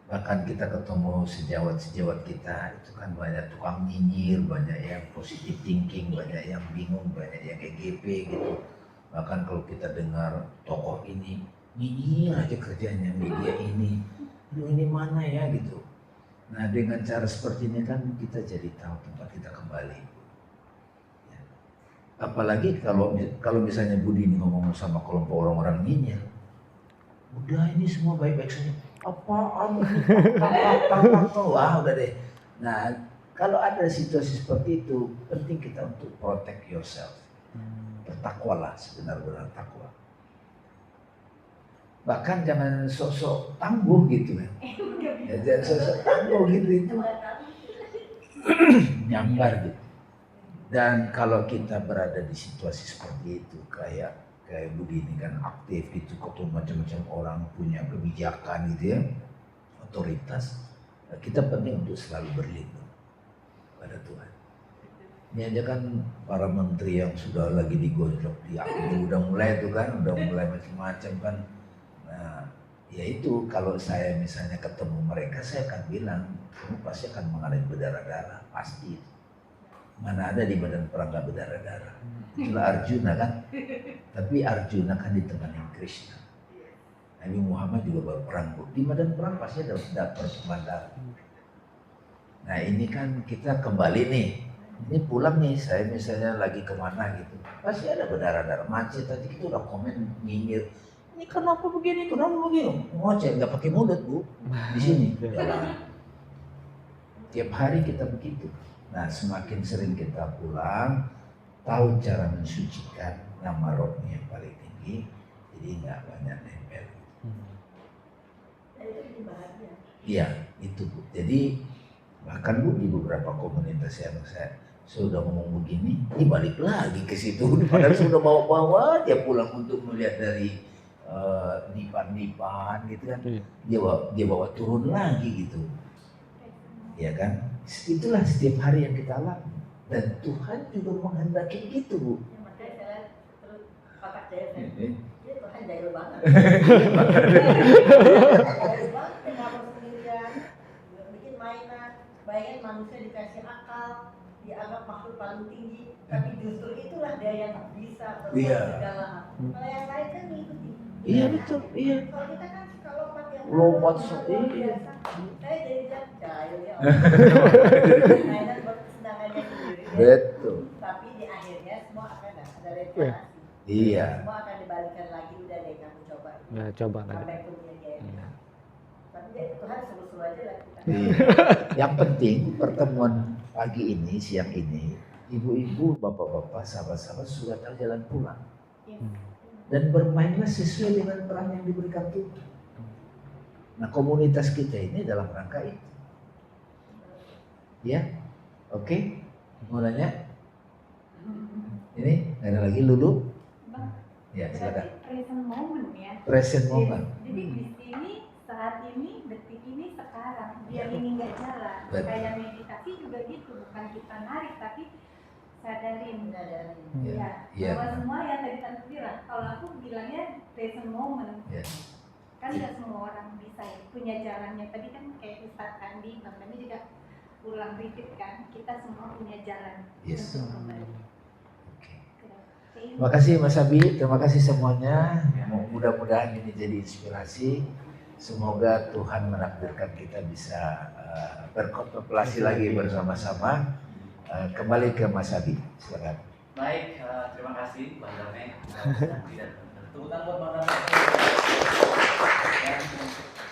Bahkan kita ketemu sejawat-sejawat kita, itu kan banyak tukang nyinyir, banyak yang positive thinking, banyak yang bingung, banyak yang EGP gitu. Bahkan kalau kita dengar tokoh ini, nyinyir aja kerjanya, media ini mana ya gitu. Nah dengan cara seperti ini kan kita jadi tahu tempat kita kembali. Ya. Apalagi kalau misalnya Budi ini ngomong sama kelompok orang-orang nyinyir, udah ini semua baik-baik saja. Apaan? Wah udah deh. Nah kalau ada situasi seperti itu, penting kita untuk protect yourself. Bertakwalah sebenar-benar takwa. Bahkan jangan sok-sok tangguh gitu kan. Ya, jangan sok-sok tangguh gitu itu nyambar gitu. Dan kalau kita berada di situasi seperti itu kayak begini kan aktif gitu, ketemu macam-macam orang punya kebijakan gitu ya, otoritas, kita penting untuk selalu berlindung pada Tuhan. Ini aja kan para menteri yang sudah lagi digojlok diambil udah mulai itu kan, udah mulai macam-macam kan. Nah, ya itu kalau saya misalnya ketemu mereka, saya akan bilang, kamu pasti akan mengalami berdarah-darah, pasti. Mana ada di badan perang gak berdarah-darah. Itulah Arjuna kan. Tapi Arjuna kan ditemani Krishna. Nabi Muhammad juga berperang. Di badan perang pasti ada pertumpahan darah. Nah ini kan kita kembali nih. Ini pulang nih, saya misalnya lagi kemana gitu. Pasti ada berdarah-darah. Macet tadi kita udah komen nyinyir. Ini kenapa begini, kenapa begini? Ngoceh, nggak pakai mulut Bu. Di sini. Jalan. Tiap hari kita begitu. Nah semakin sering kita pulang, tahu cara mensucikan nama rohnya yang paling tinggi, jadi nggak banyak nempel. Itu bahagia. Iya, itu Bu. Jadi bahkan Bu di beberapa komunitas yang saya sudah ngomong begini, ini balik lagi ke situ. Padahal sudah bawa-bawa dia pulang untuk melihat dari dipan-dipan gitu kan. Dia bawa turun lagi gitu. Ya kan? Itulah setiap hari yang kita alami. Dan Tuhan juga menghendaki gitu Bu. Ya, makanya saya terus pakai jahil kan. Dia Tuhan jahil banget. Jahil banget, kenapa sendirian, bikin mainan. Bayangin manusia dikasih akal, dianggap makhluk paling tinggi, tapi justru itulah dia yang bisa berbuat segala hal. Kalau yang lain kan ngikutin. Iya betul, iya. Kalau kita kan lompat yang Lompat luar iya. biasa. Saya jadi jahil ya. Mainan buat kesenangannya sendiri. Betul. Tapi di akhirnya semua akan ada reparasi. Iya. Semua akan dibalikan lagi, udah deh kamu coba. Nah, coba lagi. Sampai punya gaya. Tapi Tuhan suruh-suruh aja lah kita. Iya. Yang penting pertemuan pagi ini, siang ini, ibu-ibu, bapak-bapak, sahabat-sahabat sudah tahu jalan pulang. Dan bermainlah sesuai dengan peran yang diberikan Tuhan. Nah, komunitas kita ini dalam rangka itu. Ya, oke. Mau nanya? Ini ada lagi Lulu? Bang, Ya, silakan. present moment ya. Present moment. Jadi di sini, saat ini, detik ini, sekarang. Biar ini nggak jalan. Betul. Kayak meditasi juga gitu, bukan kita narik tapi sadarin. Ya. Ya, bahwa semua yang tadi tante bilang, kalau aku bilangnya present moment. Ya. Kan nggak semua orang bisa ya, punya jalannya. Tadi kan kayak Ustaz Kandi, Bang Kandi juga ulang repeat kan, kita semua punya jalan Yes. untuk kembali. Oke. Ke- Terima kasih Mas Abi, terima kasih semuanya. Mudah-mudahan ini jadi inspirasi. Semoga Tuhan menakdirkan kita bisa berkontemplasi lagi bersama-sama. Kembali ke Mas Abi, silakan. Baik, terima kasih Bang Dame. Tepuk tangan buat Bang Dame. Dan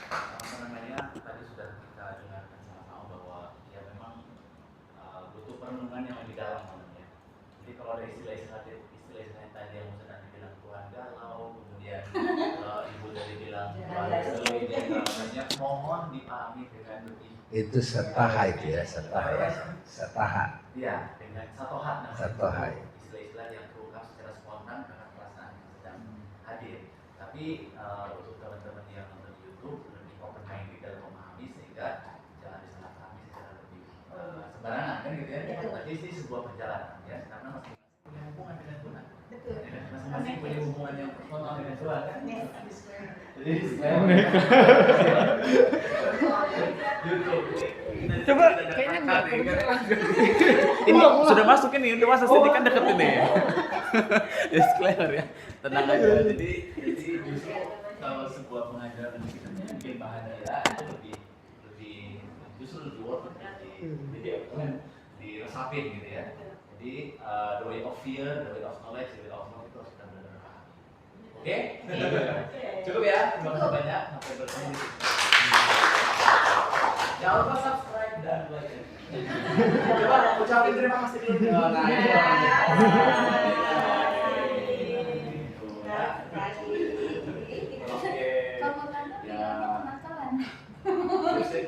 apa namanya, tadi sudah kita dengarkan sama-sama bahwa ya memang butuh perenungan yang lebih dalam namanya. Jadi kalau ada istilah-istilah tadi yang Ustaz tadi bilang Tuhan galau, kemudian Ibu tadi bilang Tuhan seluruhnya mohon dipahami dengan lebih. Itu setaha itu ya, setaha ya. Setaha. Iya, dengan satu hal namanya. Satu hal. Istilah-istilah yang terungkap secara spontan karena perasaan yang sedang hadir. Tapi untuk teman-teman yang nonton YouTube lebih open minded dalam memahami sehingga jangan disalahpahami secara lebih sembarangan kan gitu ya. Tapi ini sebuah perjalanan ya, karena masing-masing punya hubungan dengan Tuhan. Betul. Masing-masing punya hubungan yang personal dengan Tuhan kan. Jadi Coba kayaknya enggak ini sudah masuk ini, udah masuk sini kan deket ini. Disclaimer ya, tenang aja. Jadi justru kalau sebuah pengajaran kita bikin bahagia itu justru lebih worth it, diresapin gitu ya. Jadi the way of fear, the way of knowledge, the way of love itu harus kita benar-benar pahami. Oke? Cukup ya, terima kasih banyak. Sampai bertemu di sini. Jangan lupa subscribe dan like. Coba ucapin terima kasih dulu. Nah, itu orangnya. Oke. Kalau Tante Ya. penasaran. Oke,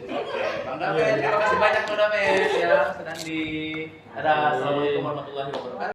Bang Damen, terima kasih banyak Bang Damen ya sedang di. Assalamualaikum warahmatullahi wabarakatuh.